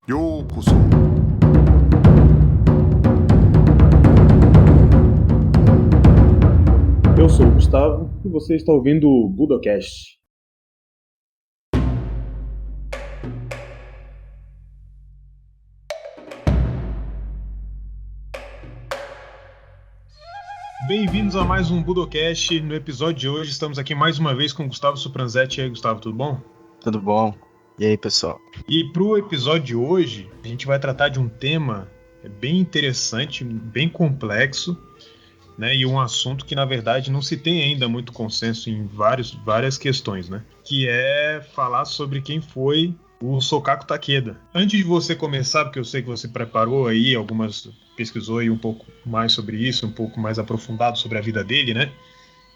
ようこそ。Eu sou o Gustavo e você está ouvindo o Budocast. Bem-vindos a mais um Budocast. No episódio de hoje estamos aqui mais uma vez com o Gustavo Supranzetti. E aí, Gustavo, tudo bom? Tudo bom? E aí, pessoal? E para o episódio de hoje, a gente vai tratar de um tema bem interessante, bem complexo, né? E um assunto que, na verdade, não se tem ainda muito consenso em várias questões, né? Que é falar sobre quem foi o Sokaku Takeda. Antes de você começar, porque eu sei que você preparou aí pesquisou aí um pouco mais sobre isso, um pouco mais aprofundado sobre a vida dele, né?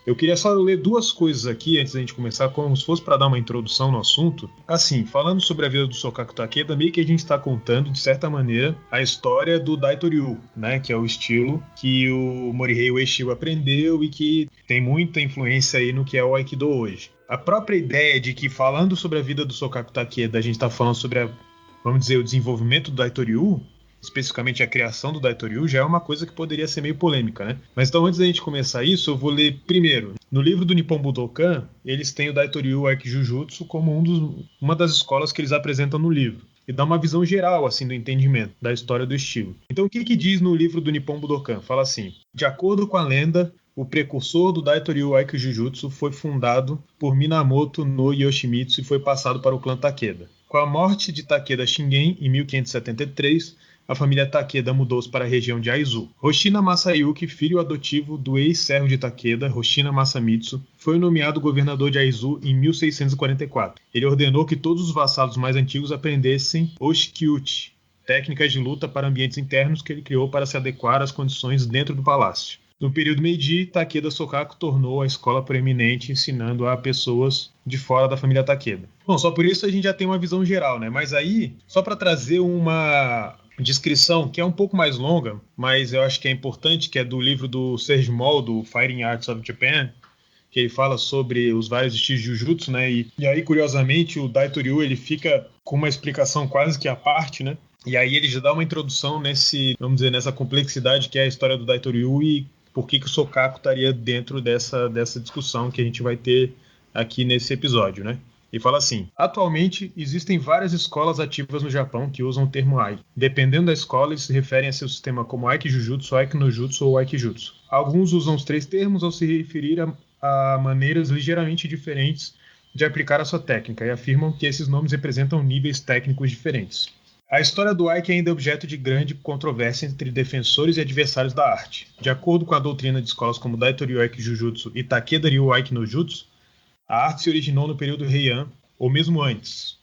Eu queria só ler duas coisas aqui antes da gente começar, como se fosse para dar uma introdução no assunto. Assim, falando sobre a vida do Sokaku Takeda, meio que a gente está contando, de certa maneira, a história do Daitoryu, né? Que é o estilo que o Morihei Ueshiba aprendeu e que tem muita influência aí no que é o Aikido hoje. A própria ideia de que, falando sobre a vida do Sokaku Takeda, a gente está falando sobre, vamos dizer, o desenvolvimento do Daitoryu, especificamente a criação do Daitoryu, já é uma coisa que poderia ser meio polêmica, né? Mas então, antes da gente começar isso, eu vou ler primeiro. No livro do Nippon Budokan, eles têm o Daitoryu Aikijujutsu como uma das escolas que eles apresentam no livro. E dá uma visão geral, assim, do entendimento da história do estilo. Então, o que diz no livro do Nippon Budokan? Fala assim: de acordo com a lenda, o precursor do Daitoryu Aikijujutsu foi fundado por Minamoto no Yoshimitsu e foi passado para o clã Takeda. Com a morte de Takeda Shingen em 1573, a família Takeda mudou-se para a região de Aizu. Hoshina Masayuki, filho adotivo do ex-servo de Takeda, Hoshina Masamitsu, foi nomeado governador de Aizu em 1644. Ele ordenou que todos os vassalos mais antigos aprendessem Oshikyuchi, técnicas de luta para ambientes internos que ele criou para se adequar às condições dentro do palácio. No período Meiji, Takeda Sokaku tornou a escola proeminente, ensinando a pessoas de fora da família Takeda. Bom, só por isso a gente já tem uma visão geral, né? Mas aí, só para trazer uma descrição que é um pouco mais longa, mas eu acho que é importante, que é do livro do Serge Moll, do Fighting Arts of Japan, que ele fala sobre os vários estilos de Jujutsu, né? E aí, curiosamente, o Daitoryu, ele fica com uma explicação quase que à parte, né? E aí ele já dá uma introdução vamos dizer, nessa complexidade que é a história do Daitoryu e por que o Sokaku estaria dentro dessa discussão que a gente vai ter aqui nesse episódio, né? E fala assim: atualmente existem várias escolas ativas no Japão que usam o termo Ai. Dependendo da escola, eles se referem a seu sistema como Aikijujutsu, Aikinojutsu ou Aikijutsu. Alguns usam os três termos ao se referir a maneiras ligeiramente diferentes de aplicar a sua técnica e afirmam que esses nomes representam níveis técnicos diferentes. A história do Aiki ainda é objeto de grande controvérsia entre defensores e adversários da arte. De acordo com a doutrina de escolas como Daitoryu Aikijujutsu e Takeda Ryu Aikinojutsu, a arte se originou no período Heian, ou mesmo antes.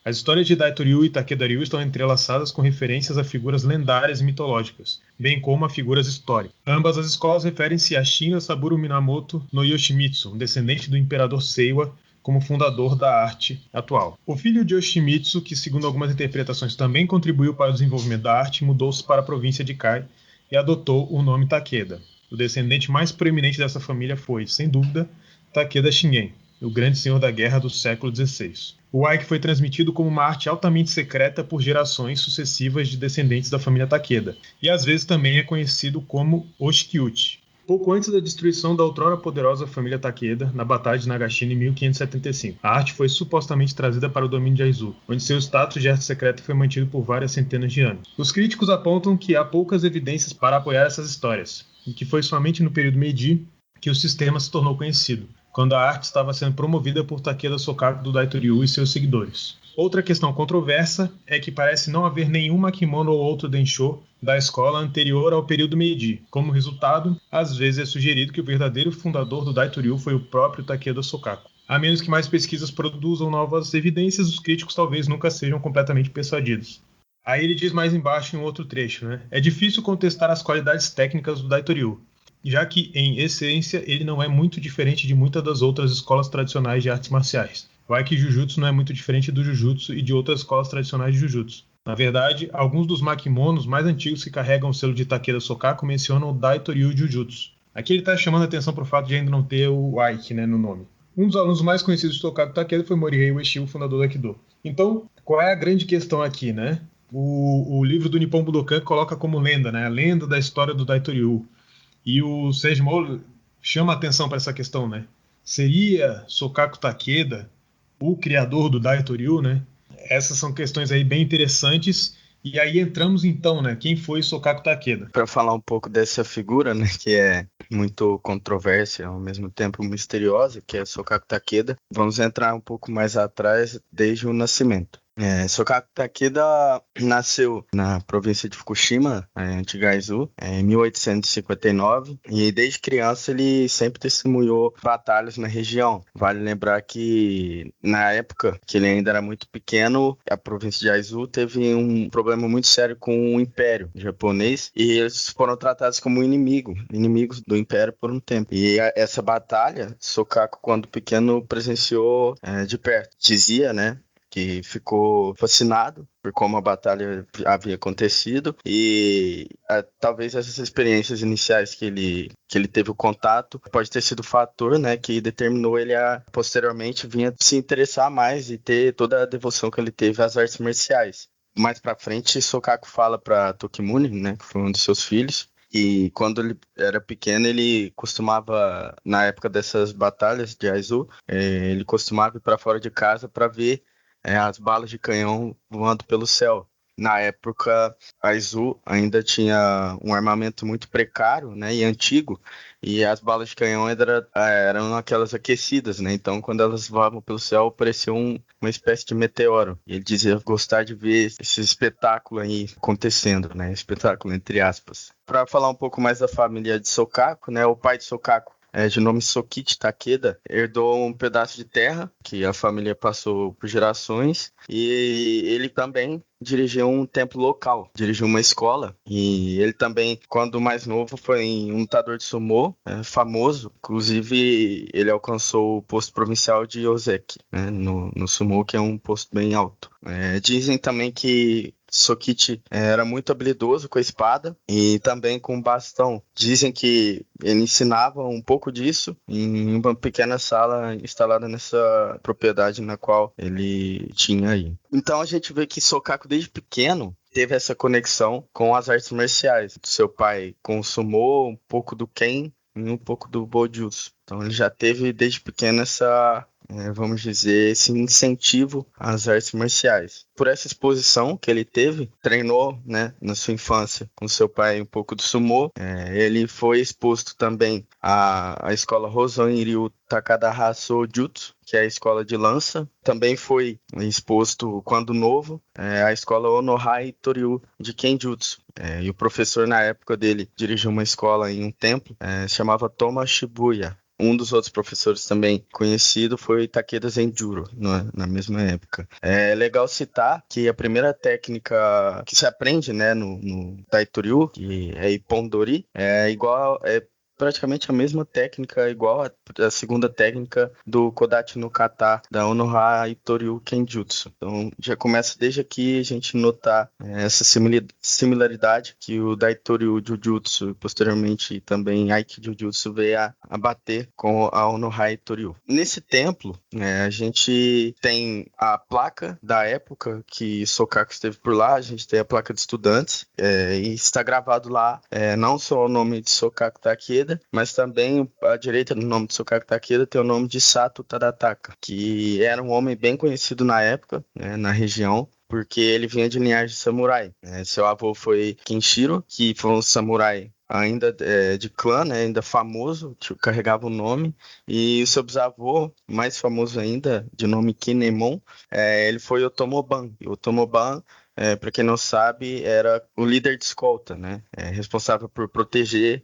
As histórias de Daitoryu e Takeda Ryu estão entrelaçadas com referências a figuras lendárias e mitológicas, bem como a figuras históricas. Ambas as escolas referem-se a Shinya Saburo Minamoto no Yoshimitsu, um descendente do imperador Seiwa, como fundador da arte atual. O filho de Yoshimitsu, que segundo algumas interpretações também contribuiu para o desenvolvimento da arte, mudou-se para a província de Kai e adotou o nome Takeda. O descendente mais proeminente dessa família foi, sem dúvida, Takeda Shingen, o grande senhor da guerra do século XVI. O Aiki foi transmitido como uma arte altamente secreta por gerações sucessivas de descendentes da família Takeda, e às vezes também é conhecido como Oshikyuchi. Pouco antes da destruição da outrora poderosa família Takeda, na Batalha de Nagashino em 1575, a arte foi supostamente trazida para o domínio de Aizu, onde seu status de arte secreta foi mantido por várias centenas de anos. Os críticos apontam que há poucas evidências para apoiar essas histórias, e que foi somente no período Meiji que o sistema se tornou conhecido, quando a arte estava sendo promovida por Takeda Sokaku do Daitoryu e seus seguidores. Outra questão controversa é que parece não haver nenhuma kimono ou outro densho da escola anterior ao período Meiji. Como resultado, às vezes é sugerido que o verdadeiro fundador do Daitoryu foi o próprio Takeda Sokaku. A menos que mais pesquisas produzam novas evidências, os críticos talvez nunca sejam completamente persuadidos. Aí ele diz mais embaixo em outro trecho, né? É difícil contestar as qualidades técnicas do Daitoryu, já que, em essência, ele não é muito diferente de muitas das outras escolas tradicionais de artes marciais. O Aikijujutsu não é muito diferente do Jujutsu e de outras escolas tradicionais de Jujutsu. Na verdade, alguns dos makimonos mais antigos que carregam o selo de Takeda Sokaku mencionam o Daitoryu Jujutsu. Aqui ele está chamando a atenção para o fato de ainda não ter o Aiki, né, no nome. Um dos alunos mais conhecidos de Sokaku Takeda foi Morihei Ueshiba, o fundador do Aikido. Então, qual é a grande questão aqui, né? o livro do Nippon Budokan coloca como lenda, né? A lenda da história do Daitoryu. E o Seiji Moro chama a atenção para essa questão, né? Seria Sokaku Takeda o criador do Daitoryu, né? Essas são questões aí bem interessantes. E aí entramos então, né? Quem foi Sokaku Takeda? Para falar um pouco dessa figura, né, que é muito controversa, ao mesmo tempo misteriosa, que é Sokaku Takeda, vamos entrar um pouco mais atrás, desde o nascimento. Sokaku Takeda nasceu na província de Fukushima, antiga Aizu, em 1859, e desde criança ele sempre testemunhou batalhas na região. Vale lembrar que na época que ele ainda era muito pequeno, a província de Aizu teve um problema muito sério com o Império japonês, e eles foram tratados como inimigos do Império por um tempo. E essa batalha, Sokaku, quando pequeno, presenciou de perto. Dizia, né, que ficou fascinado por como a batalha havia acontecido e talvez essas experiências iniciais que ele teve o contato pode ter sido o fator, né, que determinou ele a posteriormente vir a se interessar mais e ter toda a devoção que ele teve às artes marciais. Mais pra frente, Sokaku fala para Tokimune, né, que foi um dos seus filhos, e quando ele era pequeno, ele costumava, na época dessas batalhas de Aizu, ele costumava ir para fora de casa para ver as balas de canhão voando pelo céu. Na época, a Aizu ainda tinha um armamento muito precário, né, e antigo, e as balas de canhão eram aquelas aquecidas, né? Então, quando elas voavam pelo céu, parecia uma espécie de meteoro. E ele dizia gostar de ver esse espetáculo aí acontecendo, né? Espetáculo entre aspas. Para falar um pouco mais da família de Sokaku, né? O pai de Sokaku, de nome Sokichi Takeda, herdou um pedaço de terra que a família passou por gerações, e ele também dirigiu um templo local, dirigiu uma escola, e ele também, quando mais novo, foi um lutador de sumô famoso. Inclusive, ele alcançou o posto provincial de Ozeki, né, no sumô, que é um posto bem alto. Dizem também que Sokichi era muito habilidoso com a espada e também com o bastão. Dizem que ele ensinava um pouco disso em uma pequena sala instalada nessa propriedade na qual ele tinha aí. Então a gente vê que Sokaku, desde pequeno, teve essa conexão com as artes marciais. Seu pai com o sumô, um pouco do ken e um pouco do bojutsu. Então ele já teve desde pequeno vamos dizer, esse incentivo às artes marciais. Por essa exposição que ele teve, treinou, né, na sua infância com seu pai um pouco do sumô. Ele foi exposto também à escola Hoson-ryu Takadaha-sou Jutsu, que é a escola de lança. Também foi exposto, quando novo, à escola Onohai Toryu de Kenjutsu. E o professor, na época dele, dirigiu uma escola em um templo, chamava Toma Shibuya. Um dos outros professores também conhecido foi Takeda Zenjuro, na mesma época. É legal citar que a primeira técnica que se aprende, né, no Daitoryu, que é Ippon-dori, é praticamente a mesma técnica, igual a segunda técnica do Kodachi no Kata, da Onoha Itoryu Kenjutsu. Então já começa desde aqui a gente notar essa similaridade que o Daitoryu Jujutsu e posteriormente também Aikijujutsu veio a bater com a Onoha Itoryu. Nesse templo, a gente tem a placa da época que Sokaku esteve por lá, a gente tem a placa de estudantes, e está gravado lá não só o nome de Sokaku Takeda, mas também à direita do nome de Sokaku Takeda tem o nome de Sato Tadataka, que era um homem bem conhecido na época, né, na região, porque ele vinha de linhagem de samurai. Seu avô foi Kenshiro, que foi um samurai ainda de clã, né, ainda famoso, carregava o nome, e o seu bisavô, mais famoso ainda, de nome Kinemon, ele foi Otomoban. E Otomoban, para quem não sabe, era o líder de escolta, né? Responsável por proteger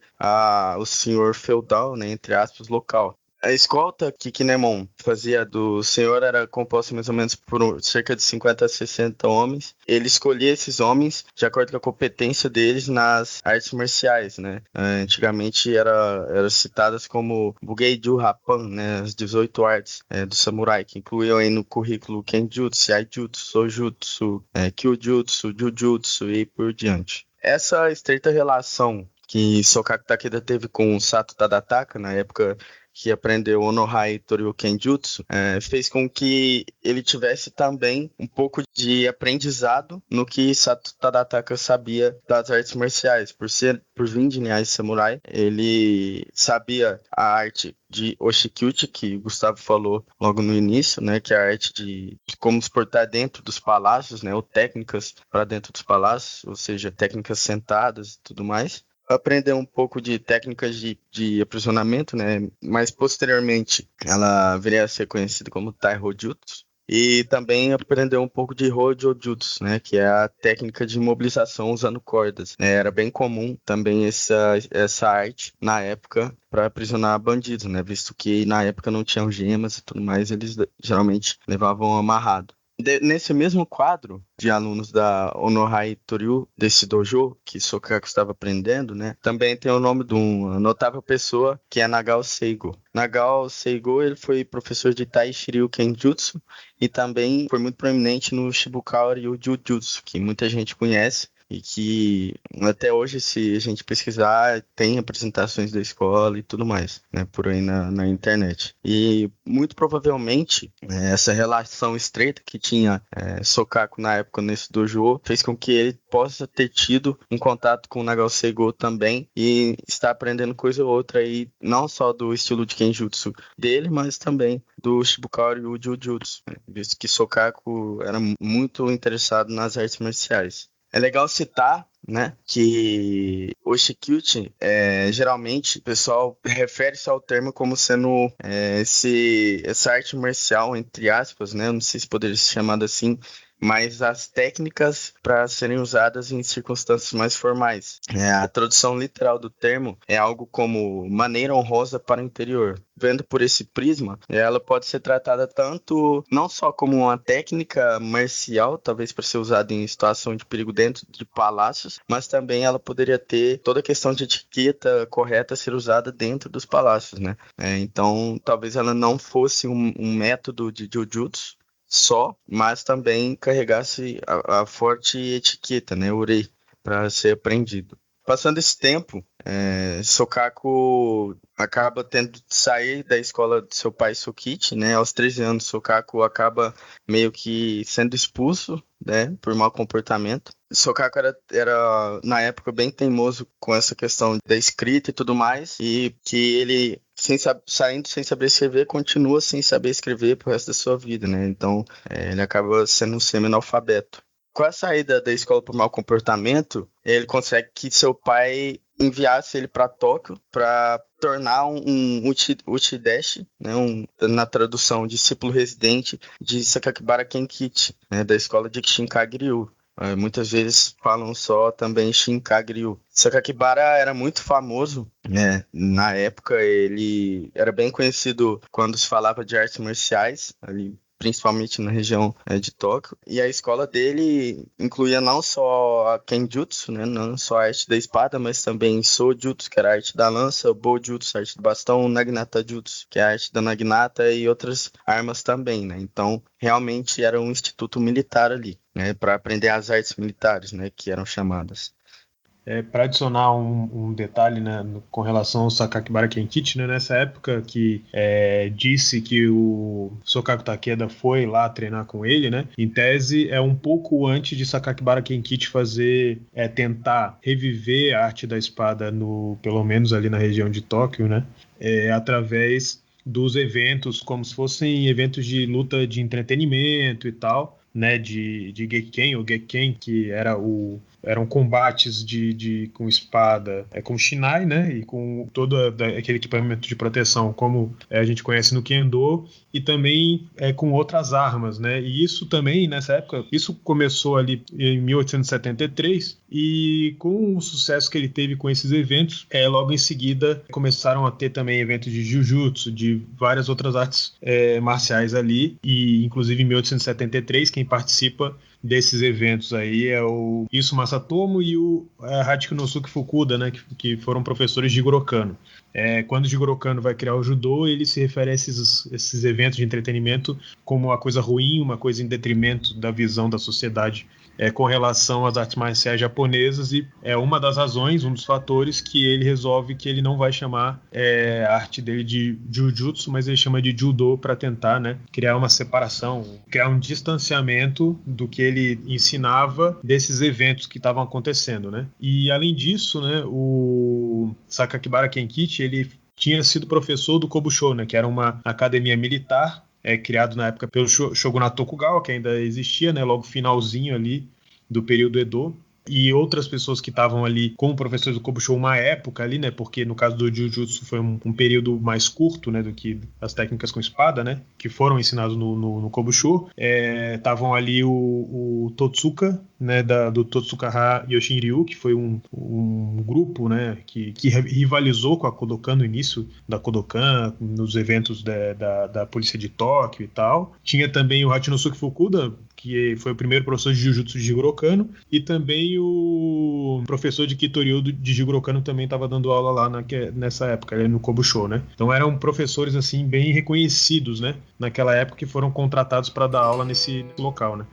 o senhor feudal, né, entre aspas, local. A escolta que Kinemon fazia do senhor era composta mais ou menos por cerca de 50 a 60 homens. Ele escolhia esses homens de acordo com a competência deles nas artes marciais, né? Antigamente eram citadas como Bugeiju Rappan, né? As 18 artes do samurai, que incluíam aí no currículo Kenjutsu, Yaijutsu, Sojutsu, Kyujutsu, Jujutsu e por diante. Essa estreita relação que Sokaku Takeda teve com o Sato Tadataka, na época que aprendeu Onohai Toryu Kenjutsu, fez com que ele tivesse também um pouco de aprendizado no que Sato Tadataka sabia das artes marciais. Por vir de linhagem samurai, ele sabia a arte de Oshikyuchi, que o Gustavo falou logo no início, né, que é a arte de como se portar dentro dos palácios, né, ou técnicas para dentro dos palácios, ou seja, técnicas sentadas e tudo mais. Aprendeu um pouco de técnicas de aprisionamento, né, mas posteriormente ela viria a ser conhecida como Taihou Jutsu. E também aprendeu um pouco de Hojo Jutsu, né, que é a técnica de imobilização usando cordas. Era bem comum também essa arte na época para aprisionar bandidos, né, visto que na época não tinham gemas e tudo mais, eles geralmente levavam amarrado. Nesse mesmo quadro de alunos da Onohai Toryu, desse dojo que Sokaku estava aprendendo, né, também tem o nome de uma notável pessoa, que é Nagao Seigo. Nagao Seigo, ele foi professor de Tai Shiryu Kenjutsu e também foi muito proeminente no Shibukawa Ryu Jujutsu, que muita gente conhece. E que até hoje, se a gente pesquisar, tem apresentações da escola e tudo mais, né, por aí na internet. E muito provavelmente essa relação estreita que tinha Sokaku na época nesse dojo fez com que ele possa ter tido um contato com o Nagao Seigo também e estar aprendendo coisa ou outra aí, não só do estilo de Kenjutsu dele, mas também do Shibukawa Ryu Jujutsu, né, visto que Sokaku era muito interessado nas artes marciais. É legal citar, né, que o Oshikyuchi, geralmente, o pessoal refere-se ao termo como sendo essa arte marcial, entre aspas, né, não sei se poderia ser chamado assim, mas as técnicas para serem usadas em circunstâncias mais formais. A tradução literal do termo é algo como maneira honrosa para o interior. Vendo por esse prisma, ela pode ser tratada tanto, não só como uma técnica marcial, talvez para ser usada em situação de perigo dentro de palácios, mas também ela poderia ter toda a questão de etiqueta correta a ser usada dentro dos palácios, né? Então, talvez ela não fosse um método de Jujutsu só, mas também carregasse a forte etiqueta, né, urei, para ser aprendido. Passando esse tempo, Sokaku acaba tendo de sair da escola de seu pai Sokichi, né? Aos 13 anos, Sokaku acaba meio que sendo expulso, né, por mau comportamento. Sokaku era na época bem teimoso com essa questão da escrita e tudo mais, e que ele saindo sem saber escrever, continua sem saber escrever pro resto da sua vida, né? Então, ele acaba sendo um semi-analfabeto. Com a saída da escola por mau comportamento, ele consegue que seu pai enviasse ele para Tóquio para tornar um Uchideshi, né, na tradução, discípulo residente de Sakakibara Kenkichi, né, da escola de Shinkagiryu. Muitas vezes falam só também Shinkagiryu. Sakakibara era muito famoso, né? Na época ele era bem conhecido quando se falava de artes marciais, ali principalmente na região de Tóquio, e a escola dele incluía não só a Kenjutsu, né, não só a arte da espada, mas também Sojutsu, que era a arte da lança, Bojutsu, a arte do bastão, Naginata Jutsu, que é a arte da Naginata e outras armas também, né? Então, realmente era um instituto militar ali, né, para aprender as artes militares, né, que eram chamadas. Para adicionar um detalhe, né, com relação ao Sakakibara Kenkichi, né, nessa época que disse que o Sokaku Takeda foi lá treinar com ele, né, em tese é um pouco antes de Sakakibara Kenkichi tentar reviver a arte da espada pelo menos ali na região de Tóquio, né, através dos eventos, como se fossem eventos de luta de entretenimento e tal, né, de Gekken, ou Gekken, que eram combates com espada, com Shinai, né, e com todo aquele equipamento de proteção, como a gente conhece no Kendo, e também com outras armas, né, e isso também, nessa época, isso começou ali em 1873, e com o sucesso que ele teve com esses eventos, logo em seguida começaram a ter também eventos de Jujutsu, de várias outras artes marciais ali, e inclusive em 1873, quem participa desses eventos aí é o Issei Masatomo e o Hachinosuke Fukuda, né, que foram professores de Jigoro Kano. Quando o Jigoro Kano vai criar o judô, ele se refere a esses eventos de entretenimento como uma coisa ruim, uma coisa em detrimento da visão da sociedade com relação às artes marciais japonesas, e é uma das razões, um dos fatores que ele resolve que ele não vai chamar a arte dele de Jujutsu, mas ele chama de Judo, para tentar, né, criar uma separação, criar um distanciamento do que ele ensinava desses eventos que estavam acontecendo, né? E além disso, né, o Sakakibara Kenkichi, ele tinha sido professor do Kobusho, né, que era uma academia militar criado na época pelo Shogunato Tokugawa, que ainda existia, né, logo finalzinho ali do período Edo, e outras pessoas que estavam ali como professores do Kobusho uma época ali, né, porque no caso do Jujutsu foi um período mais curto, né, do que as técnicas com espada, né, que foram ensinados no Kobusho. Estavam ali o Totsuka, né, do Totsuka Yoshinryu, que foi um grupo, né, que rivalizou com a Kodokan no início da Kodokan, nos eventos da polícia de Tóquio e tal. Tinha também o Hachinosuke Fukuda, que foi o primeiro professor de Jujutsu de Jigoro Kano, e também o professor de Kitoryu de Jigoro Kano também estava dando aula lá nessa época, no Kobusho, né? Então eram professores assim bem reconhecidos, né, naquela época, que foram contratados para dar aula nesse local, né?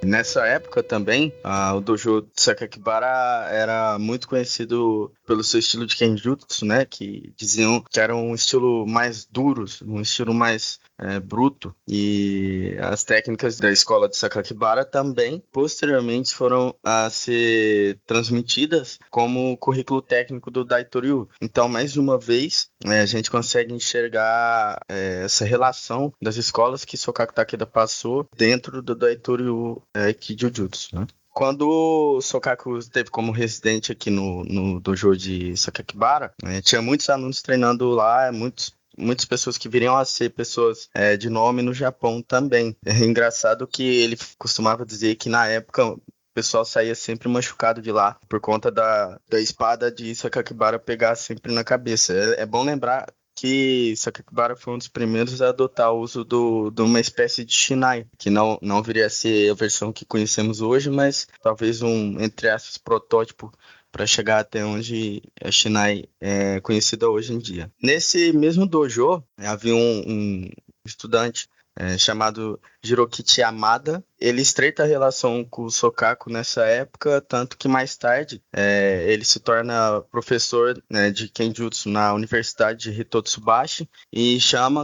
Nessa época também, o dojo de Sakakibara era muito conhecido pelo seu estilo de Kenjutsu, né? Que diziam que era um estilo mais duro, um estilo mais bruto. E as técnicas da escola de Sakakibara também, posteriormente, foram a ser transmitidas como currículo técnico do Daitoryu. Então, mais uma vez, a gente consegue enxergar essa relação das escolas que Sokaku Takeda passou dentro do Daitoryu Kijujutsu, né? Quando o Sokaku esteve como residente aqui no dojo de Sakakibara, tinha muitos alunos treinando lá, muitas pessoas que viriam a ser pessoas de nome no Japão também. É engraçado que ele costumava dizer que na época o pessoal saía sempre machucado de lá, por conta da espada de Sakakibara pegar sempre na cabeça. É bom lembrar que Sakakibara foi um dos primeiros a adotar o uso de uma espécie de Shinai, que não viria a ser a versão que conhecemos hoje, mas talvez entre aspas, protótipo para chegar até onde a Shinai é conhecida hoje em dia. Nesse mesmo dojo, havia um estudante chamado Jirokichi Yamada. Ele estreita a relação com o Sokaku nessa época, tanto que mais tarde ele se torna professor, né, de Kenjutsu na Universidade de Hitotsubashi e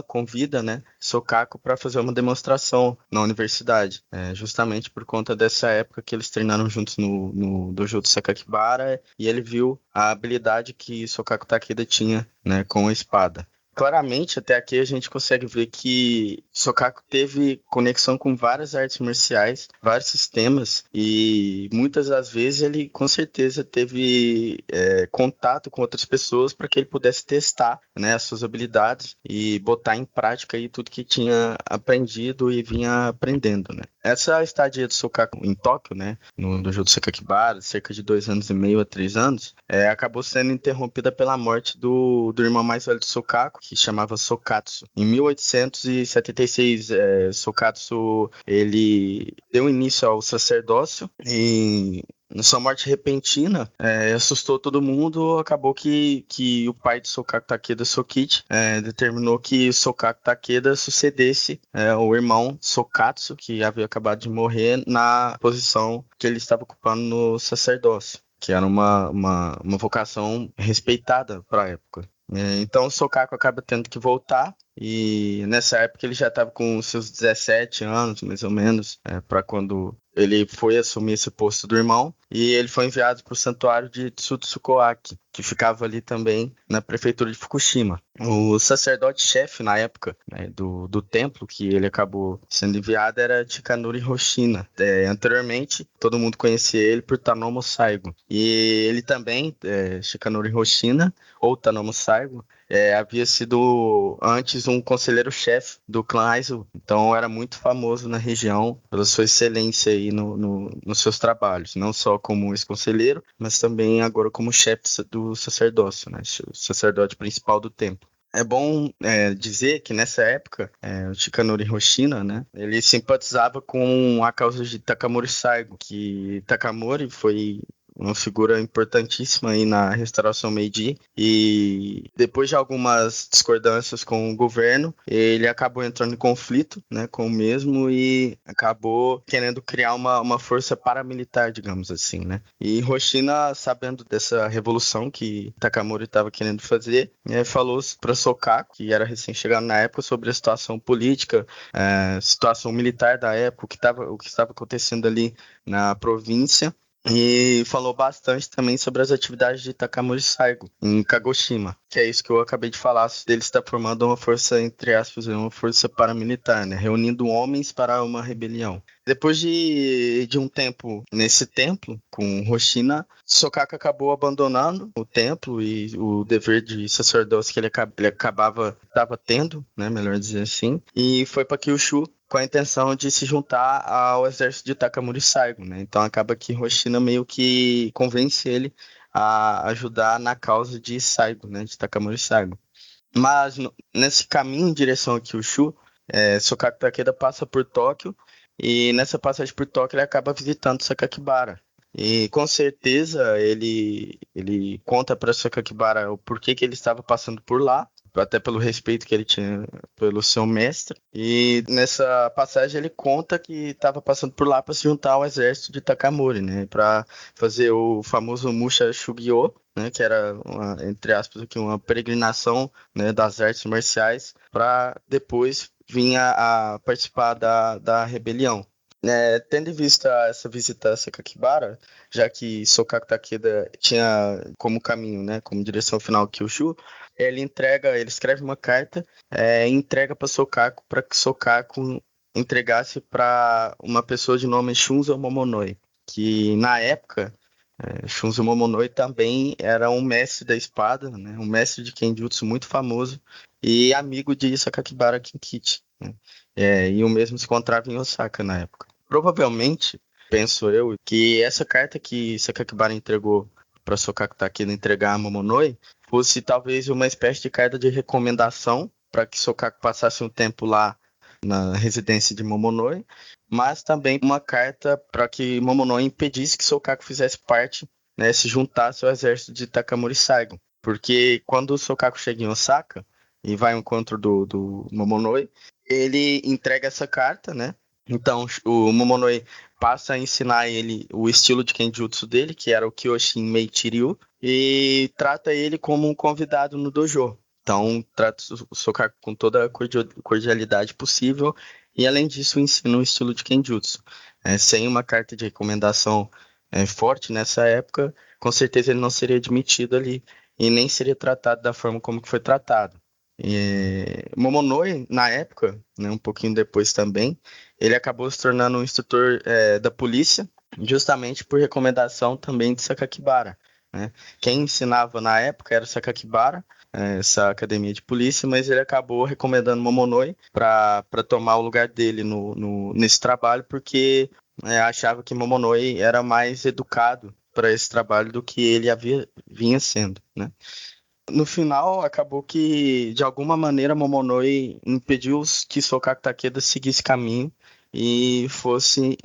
convida, né, Sokaku para fazer uma demonstração na universidade, justamente por conta dessa época que eles treinaram juntos no dojo do Sakakibara, e ele viu a habilidade que Sokaku Takeda tinha, né, com a espada. Claramente, até aqui a gente consegue ver que Sokaku teve conexão com várias artes marciais, vários sistemas, e muitas das vezes ele com certeza teve contato com outras pessoas para que ele pudesse testar, né, as suas habilidades e botar em prática aí tudo que tinha aprendido e vinha aprendendo, né. Essa estadia do Sokaku em Tóquio, né, no dojo do Sakakibara, cerca de 2 anos e meio a 3 anos, acabou sendo interrompida pela morte do irmão mais velho do Sokaku, que chamava Sokatsu. Em 1876, Sokatsu ele deu início ao sacerdócio e na sua morte repentina, assustou todo mundo. Acabou que o pai de Sokaku Takeda, Sokichi, determinou que Sokaku Takeda sucedesse o irmão Sokatsu, que havia acabado de morrer, na posição que ele estava ocupando no sacerdócio, que era uma vocação respeitada para a época. Então o Sokaku acaba tendo que voltar, e nessa época ele já estava com seus 17 anos, mais ou menos, para quando ele foi assumir esse posto do irmão, e ele foi enviado para o santuário de Tsutsukoaki, que ficava ali também na prefeitura de Fukushima. O sacerdote-chefe na época, né, do templo que ele acabou sendo enviado era Chikanori Hoshina. Anteriormente, todo mundo conhecia ele por Tanomo Saigo. E ele também, Chikanori Hoshina, ou Tanomo Saigo, havia sido antes um conselheiro-chefe do clã Aizu. Então era muito famoso na região pela sua excelência aí nos seus trabalhos, não só como ex-conselheiro, mas também agora como chefe do sacerdócio, né, o sacerdote principal do templo. É bom dizer que nessa época, o Shikanori Hoshina, né, ele simpatizava com a causa de Takamori Saigo, que Takamori foi uma figura importantíssima aí na restauração Meiji, e depois de algumas discordâncias com o governo, ele acabou entrando em conflito, né, com o mesmo e acabou querendo criar uma força paramilitar, digamos assim, né. E Hoshina, sabendo dessa revolução que Takamori estava querendo fazer, falou para Sokaku, que era recém-chegado na época, sobre a situação política, situação militar da época, o que estava acontecendo ali na província, e falou bastante também sobre as atividades de Takamori Saigo em Kagoshima, que é isso que eu acabei de falar, dele estar formando uma força, entre aspas, uma força paramilitar, né, reunindo homens para uma rebelião. Depois de um tempo nesse templo, com Hoshina, Sokaku acabou abandonando o templo e o dever de sacerdócio que ele estava tendo, né, melhor dizer assim, e foi para Kyushu com a intenção de se juntar ao exército de Takamori Saigo, né? Então acaba que Hoshina meio que convence ele a ajudar na causa de Saigo, né, de Takamori Saigo. Mas nesse caminho em direção a Kyushu, Sokaku Takeda passa por Tóquio, e nessa passagem por Tóquio ele acaba visitando Sakakibara. E com certeza ele conta para Sakakibara o porquê que ele estava passando por lá, até pelo respeito que ele tinha pelo seu mestre. E nessa passagem ele conta que estava passando por lá para se juntar ao exército de Takamori, né, para fazer o famoso Musha Shugyo, né, que era entre aspas aqui, uma peregrinação, né, das artes marciais, para depois vir a participar da rebelião. Tendo em vista essa visita a Sakakibara, já que Sokaku Takeda tinha como caminho, né, como direção final Kyushu, ele escreve uma carta e entrega para que Sokaku entregasse para uma pessoa de nome Shunzo Momonoi, que na época Shunzo Momonoi também era um mestre da espada, né, um mestre de Kenjutsu muito famoso e amigo de Sakakibara Kinkichi, né, e o mesmo se encontrava em Osaka na época. Provavelmente, penso eu, que essa carta que Sakakibara entregou para Sokaku Takeda entregar a Momonoi fosse talvez uma espécie de carta de recomendação para que Sokaku passasse um tempo lá na residência de Momonoi, mas também uma carta para que Momonoi impedisse que Sokaku fizesse parte, né, se juntasse ao exército de Takamori Saigo. Porque quando o Sokaku chega em Osaka e vai ao encontro do Momonoi, ele entrega essa carta, né? Então, o Momonoi passa a ensinar ele o estilo de Kenjutsu dele, que era o Kyoshin Meichiryu, e trata ele como um convidado no dojo. Então, trata o Sokaku com toda a cordialidade possível, e além disso, ensina o estilo de Kenjutsu. Sem uma carta de recomendação forte nessa época, com certeza ele não seria admitido ali, e nem seria tratado da forma como que foi tratado. Momonoi, na época, né, um pouquinho depois também, ele acabou se tornando um instrutor da polícia, justamente por recomendação também de Sakakibara, né? Quem ensinava na época era Sakakibara, essa academia de polícia, mas ele acabou recomendando Momonoi para tomar o lugar dele nesse trabalho, porque achava que Momonoi era mais educado para esse trabalho do que ele vinha sendo, né? No final, acabou que, de alguma maneira, Momonoi impediu que Sokaku Takeda seguisse caminho e fosse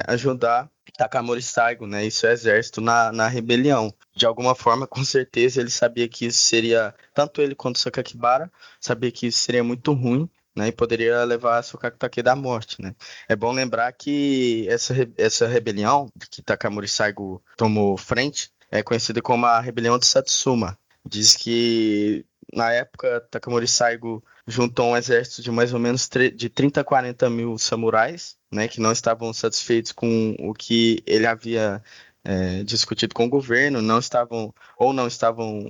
ajudar Takamori Saigo, né, e seu exército na rebelião. De alguma forma, com certeza, ele sabia que isso seria, tanto ele quanto Sakakibara, sabia que isso seria muito ruim, né, e poderia levar Sokaku Takeda à morte, né. É bom lembrar que essa rebelião que Takamori Saigo tomou frente é conhecida como a Rebelião de Satsuma. Diz que, na época, Takamori Saigo juntou um exército de mais ou menos de 30 a 40 mil samurais, né, que não estavam satisfeitos com o que ele havia discutido com o governo, não estavam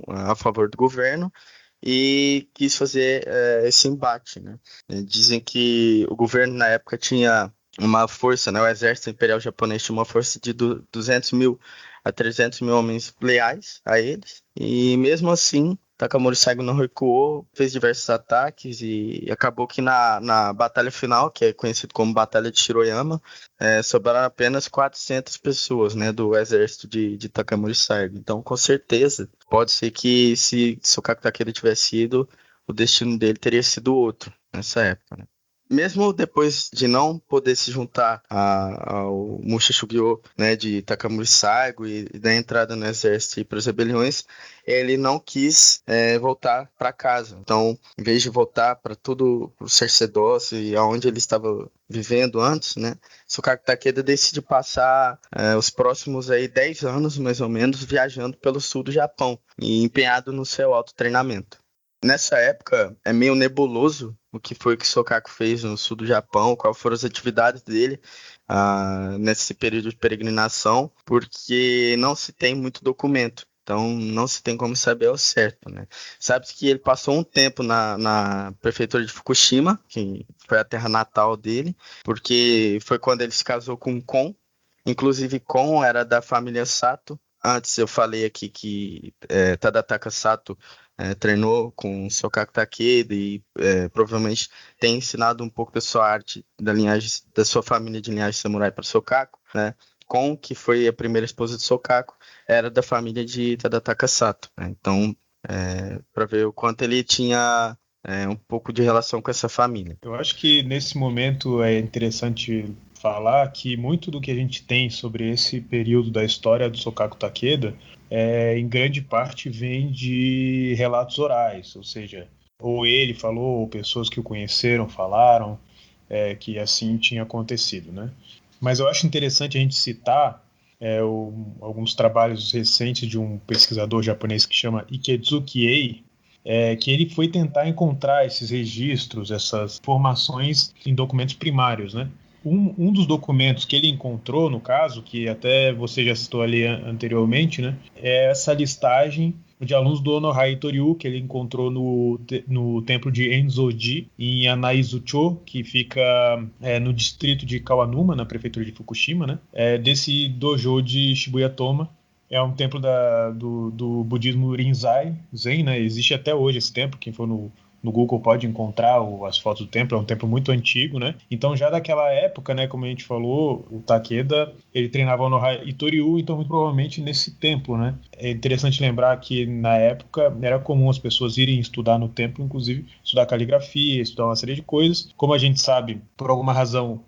a favor do governo, e quis fazer esse embate, né. Dizem que o governo, na época, tinha uma força, né, o exército imperial japonês tinha uma força de 200 mil a 300 mil homens leais a eles, e mesmo assim Takamori Saigo não recuou, fez diversos ataques e acabou que na batalha final, que é conhecido como Batalha de Shiroyama, sobraram apenas 400 pessoas, né, do exército de Takamori Saigo. Então, com certeza, pode ser que se Sokaku Takeda tivesse ido, o destino dele teria sido outro nessa época, né? mesmo depois de não poder se juntar ao Musha Shugyo, né, de Takamori Saigo e da entrada no exército e para as rebeliões, ele não quis voltar para casa. Então, em vez de voltar para tudo o sacerdócio e aonde ele estava vivendo antes, né, Sokaku Takeda decide passar os próximos aí 10 anos, mais ou menos, viajando pelo sul do Japão e empenhado no seu autotreinamento. Nessa época, é meio nebuloso o que foi que Sokaku fez no sul do Japão, quais foram as atividades dele nesse período de peregrinação, porque não se tem muito documento. Então, não se tem como saber ao certo, né? Sabe-se que ele passou um tempo na prefeitura de Fukushima, que foi a terra natal dele, porque foi quando ele se casou com Kon. Inclusive, Kon era da família Sato. Antes eu falei aqui que Tadataka Sato treinou com Sokaku Takeda e provavelmente tem ensinado um pouco da sua arte, da linhagem, da sua família de linhagem samurai para Sokaku, né? Kon, que foi a primeira esposa de Sokaku, era da família de Tadataka Sato, né? Então, para ver o quanto ele tinha um pouco de relação com essa família. Eu acho que nesse momento é interessante falar que muito do que a gente tem sobre esse período da história do Sokaku Takeda em grande parte vem de relatos orais, ou seja, ou ele falou, ou pessoas que o conheceram falaram que assim tinha acontecido, né? Mas eu acho interessante a gente citar alguns trabalhos recentes de um pesquisador japonês que chama Ikezuki Ei, que ele foi tentar encontrar esses registros, essas informações em documentos primários, né? Um dos documentos que ele encontrou, no caso, que até você já citou ali anteriormente, né, é essa listagem de alunos do Onohai Toryu, que ele encontrou no templo de Enzoji, em Anaizucho, que fica no distrito de Kawanuma, na prefeitura de Fukushima, né, desse dojo de Shibuya-Toma. É um templo do budismo Rinzai Zen, né? Existe até hoje esse templo. Quem for no Google pode encontrar as fotos do templo. É um templo muito antigo, né? Então, já daquela época, né, como a gente falou, o Takeda, ele treinava no Onohai Toryu, então muito provavelmente nesse templo, né? É interessante lembrar que na época era comum as pessoas irem estudar no templo, inclusive estudar caligrafia, estudar uma série de coisas. Como a gente sabe, por alguma razão,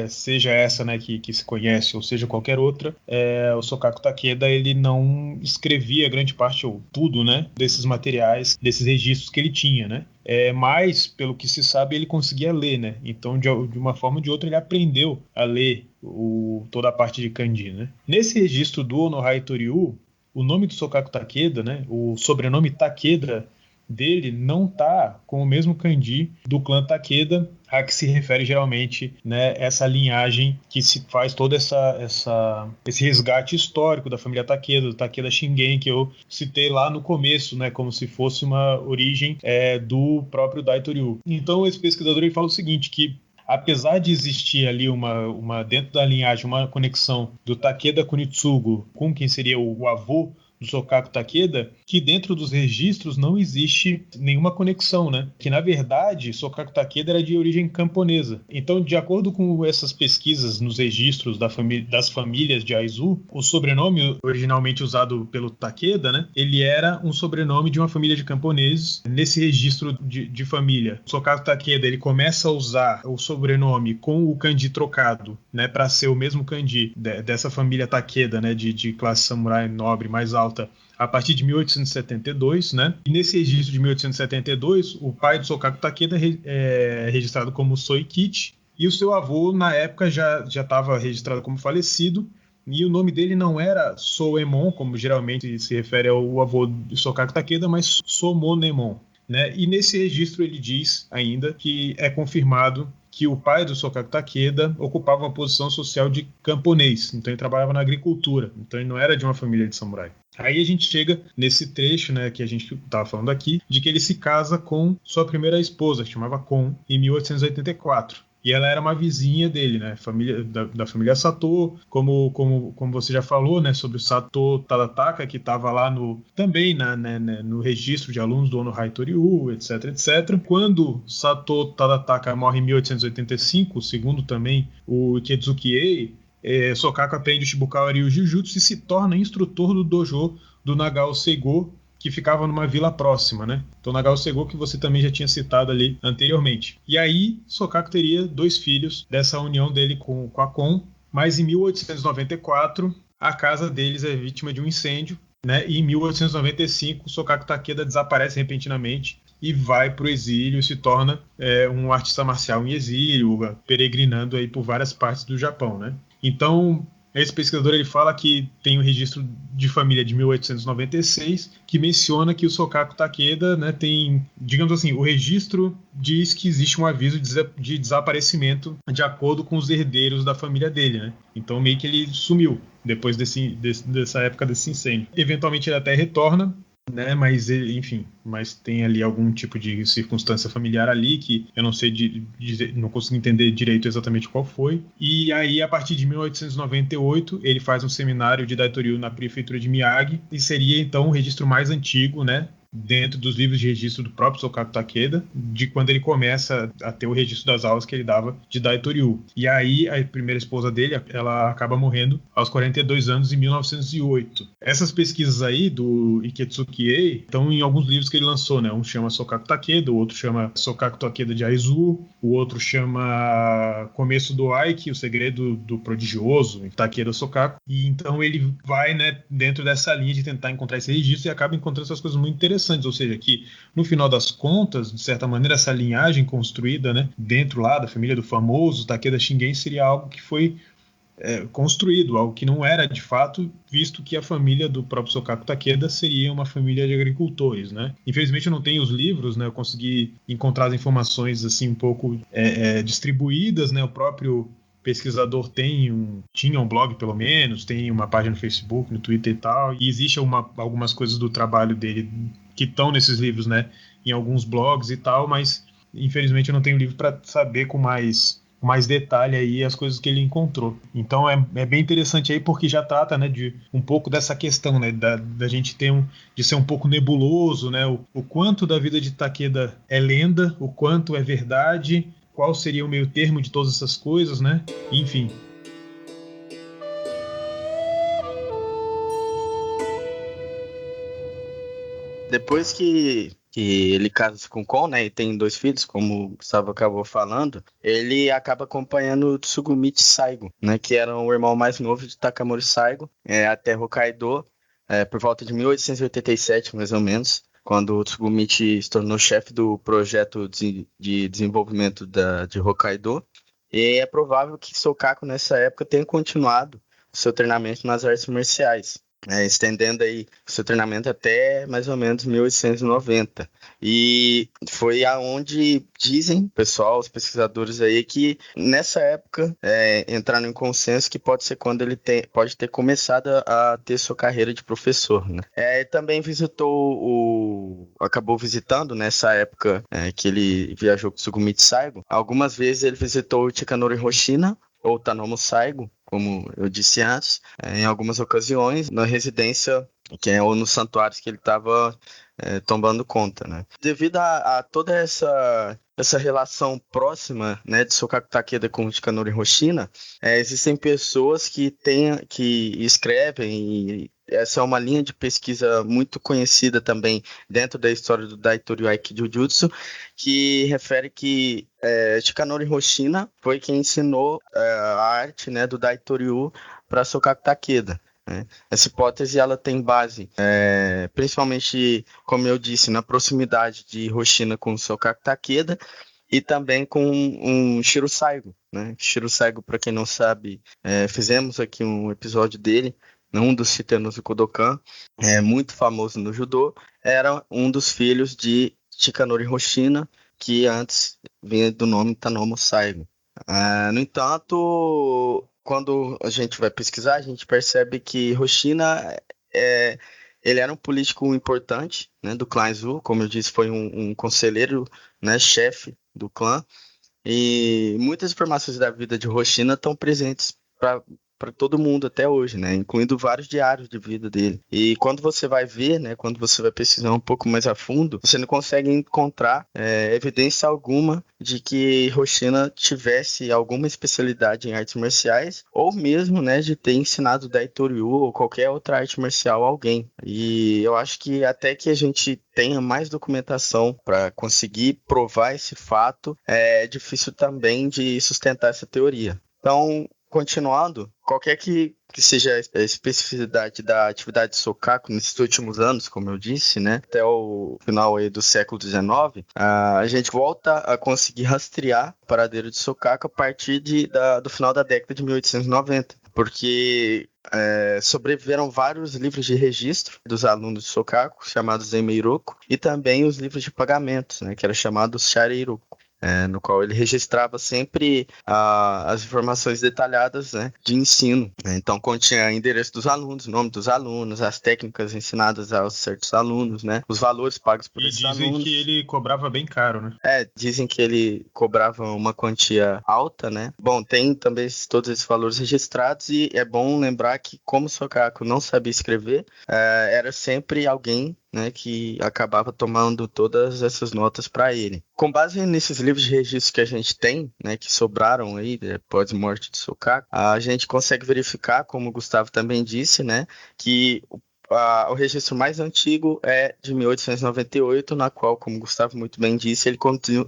seja essa, né, que se conhece, ou seja qualquer outra, o Sokaku Takeda, ele não escrevia grande parte, ou tudo, né, desses materiais, desses registros que ele tinha, né? Mas, pelo que se sabe, ele conseguia ler, né? Então, de uma forma ou de outra, ele aprendeu a ler toda a parte de kanji, né? Nesse registro do Onohai Toryu, o nome do Sokaku Takeda, né, o sobrenome Takeda dele não tá com o mesmo kanji do clã Takeda, a que se refere geralmente, né, essa linhagem que se faz todo esse resgate histórico da família Takeda, do Takeda Shingen, que eu citei lá no começo, né, como se fosse uma origem do próprio Dai Toryu. Então esse pesquisador ele fala o seguinte, que apesar de existir ali uma dentro da linhagem uma conexão do Takeda Kunitsugu com quem seria o avô do Sokaku Takeda, que dentro dos registros não existe nenhuma conexão, né? Que na verdade Sokaku Takeda era de origem camponesa. Então, de acordo com essas pesquisas nos registros das famílias de Aizu, o sobrenome originalmente usado pelo Takeda, né? Ele era um sobrenome de uma família de camponeses. Nesse registro de família, Sokaku Takeda ele começa a usar o sobrenome com o kanji trocado, né? Para ser o mesmo kanji dessa família Takeda, né? De classe samurai nobre mais alta, a partir de 1872, né? E nesse registro de 1872, o pai do Sokaku Takeda é registrado como Soikichi, e o seu avô, na época, já estava registrado como falecido, e o nome dele não era Soemon, como geralmente se refere ao avô do Sokaku Takeda, mas Somonemon, né? E nesse registro ele diz ainda que é confirmado que o pai do Sokaku Takeda ocupava uma posição social de camponês, então ele trabalhava na agricultura, então ele não era de uma família de samurai. Aí a gente chega nesse trecho, né, que a gente estava falando aqui, de que ele se casa com sua primeira esposa, que chamava Kon, em 1884. E ela era uma vizinha dele, né, da família Sato, como você já falou, né, sobre o Sato Tadataka, que estava lá também no registro de alunos do Onohai Toryu, etc, etc. Quando Sato Tadataka morre em 1885, segundo também o Ikezuki Ei, Sokaku aprende o Shibukawa Ryu Jujutsu e se torna instrutor do dojo do Nagao Seigo, que ficava numa vila próxima, né? Então Nagao Sego, que você também já tinha citado ali anteriormente. E aí Sokaku teria 2 filhos dessa união dele com a Kon, mas em 1894 a casa deles é vítima de um incêndio, né? E em 1895 Sokaku Takeda desaparece repentinamente e vai para o exílio e se torna um artista marcial em exílio, peregrinando aí por várias partes do Japão, né? Então, esse pesquisador ele fala que tem um registro de família de 1896 que menciona que o Sokaku Takeda, né, tem, digamos assim, o registro diz que existe um aviso de desaparecimento de acordo com os herdeiros da família dele, né? Então meio que ele sumiu depois dessa época desse incêndio. Eventualmente ele até retorna, né, mas enfim, mas tem ali algum tipo de circunstância familiar ali que eu não sei não consigo entender direito exatamente qual foi. E aí, a partir de 1898, ele faz um seminário de Daitoryu na prefeitura de Miyagi e seria então o registro mais antigo, né, dentro dos livros de registro do próprio Sokaku Takeda, de quando ele começa a ter o registro das aulas que ele dava de Daitoryu. E aí a primeira esposa dele, ela acaba morrendo aos 42 anos em 1908. Essas pesquisas aí do Iketsuki Ei estão em alguns livros que ele lançou, né? Um chama Sokaku Takeda, o outro chama Sokaku Takeda de Aizu, o outro chama Começo do Aiki, o segredo do prodigioso, Takeda Sokaku. E então ele vai, né, dentro dessa linha de tentar encontrar esse registro e acaba encontrando essas coisas muito interessantes, ou seja, que no final das contas, de certa maneira, essa linhagem construída, né, dentro lá da família do famoso Takeda Shingen seria algo que foi construído, algo que não era de fato, visto que a família do próprio Sokaku Takeda seria uma família de agricultores, né? Infelizmente eu não tenho os livros, né? Eu consegui encontrar as informações assim um pouco distribuídas, né? O próprio pesquisador tinha um blog pelo menos, tem uma página no Facebook, no Twitter e tal, e existe algumas coisas do trabalho dele que estão nesses livros, né? Em alguns blogs e tal, mas infelizmente eu não tenho livro para saber com mais detalhe aí as coisas que ele encontrou. Então é bem interessante aí porque já trata, né, de um pouco dessa questão, né, da gente de ser um pouco nebuloso, né, o quanto da vida de Takeda é lenda, o quanto é verdade, qual seria o meio termo de todas essas coisas, né, enfim. Depois que ele casa com Kon, né, e tem 2 filhos, como o Gustavo acabou falando, ele acaba acompanhando o Tsugumichi Saigo, né, que era o irmão mais novo de Takamori Saigo, até Hokkaido, por volta de 1887, mais ou menos, quando o Tsugumichi se tornou chefe do projeto de desenvolvimento de Hokkaido. E é provável que Sokaku, nessa época, tenha continuado seu treinamento nas artes marciais, estendendo aí o seu treinamento até mais ou menos 1890. E foi aonde dizem, pessoal, os pesquisadores aí, que nessa época entraram em consenso que pode ser quando ele pode ter começado a ter sua carreira de professor, né? Também acabou visitando nessa época que ele viajou com o Tsugumichi Saigo. Algumas vezes ele visitou o Chikanori Hoshina, ou Tanomo Saigo, como eu disse antes, em algumas ocasiões, na residência ou nos santuários que ele estava tomando conta, né? Devido a toda essa relação próxima, né, de Sokaku Takeda com o Chikanori Hoshina, existem pessoas que escrevem, e essa é uma linha de pesquisa muito conhecida também dentro da história do Daitoryu Aikijujutsu, que refere que Shikanori Hoshina foi quem ensinou a arte, né, do Daitoryu para Sokaku Takeda. Essa hipótese ela tem base, principalmente, como eu disse, na proximidade de Hoshina com Sokaku Takeda e também com um Shiro Saigo, né? Shiro Saigo, para quem não sabe, fizemos aqui um episódio dele, um dos Shitenos Kodokan, muito famoso no judô, era um dos filhos de Shikanori Hoshina, que antes vinha do nome Tanomo Saigo. No entanto, quando a gente vai pesquisar, a gente percebe que Hoshina ele era um político importante, né, do clã Izu, como eu disse, foi um conselheiro, né, chefe do clã, e muitas informações da vida de Hoshina estão presentes para todo mundo até hoje, né? Incluindo vários diários de vida dele. E quando você vai ver, né? Quando você vai pesquisar um pouco mais a fundo, você não consegue encontrar evidência alguma de que Hoshina tivesse alguma especialidade em artes marciais, ou mesmo, né, de ter ensinado Daitoryu ou qualquer outra arte marcial a alguém. E eu acho que até que a gente tenha mais documentação para conseguir provar esse fato, é difícil também de sustentar essa teoria. Então, continuando, qualquer que seja a especificidade da atividade de Sokaku nesses últimos anos, como eu disse, né, até o final aí do século XIX, a gente volta a conseguir rastrear o paradeiro de Sokaku a partir do final da década de 1890, porque sobreviveram vários livros de registro dos alunos de Sokaku, chamados Emeiroku, e também os livros de pagamentos, né, que eram chamados Shareiroku. No qual ele registrava sempre as informações detalhadas, né, de ensino. Então, continha endereço dos alunos, nome dos alunos, as técnicas ensinadas aos certos alunos, né, os valores pagos por esses alunos. E dizem que ele cobrava bem caro, né? Dizem que ele cobrava uma quantia alta, né. Bom, tem também todos esses valores registrados, e é bom lembrar que, como Sokaku não sabia escrever, era sempre alguém, né, que acabava tomando todas essas notas para ele. Com base nesses livros de registro que a gente tem, né, que sobraram aí depois da morte de Sokaku, a gente consegue verificar, como o Gustavo também disse, né, que o registro mais antigo é de 1898, na qual, como o Gustavo muito bem disse, ele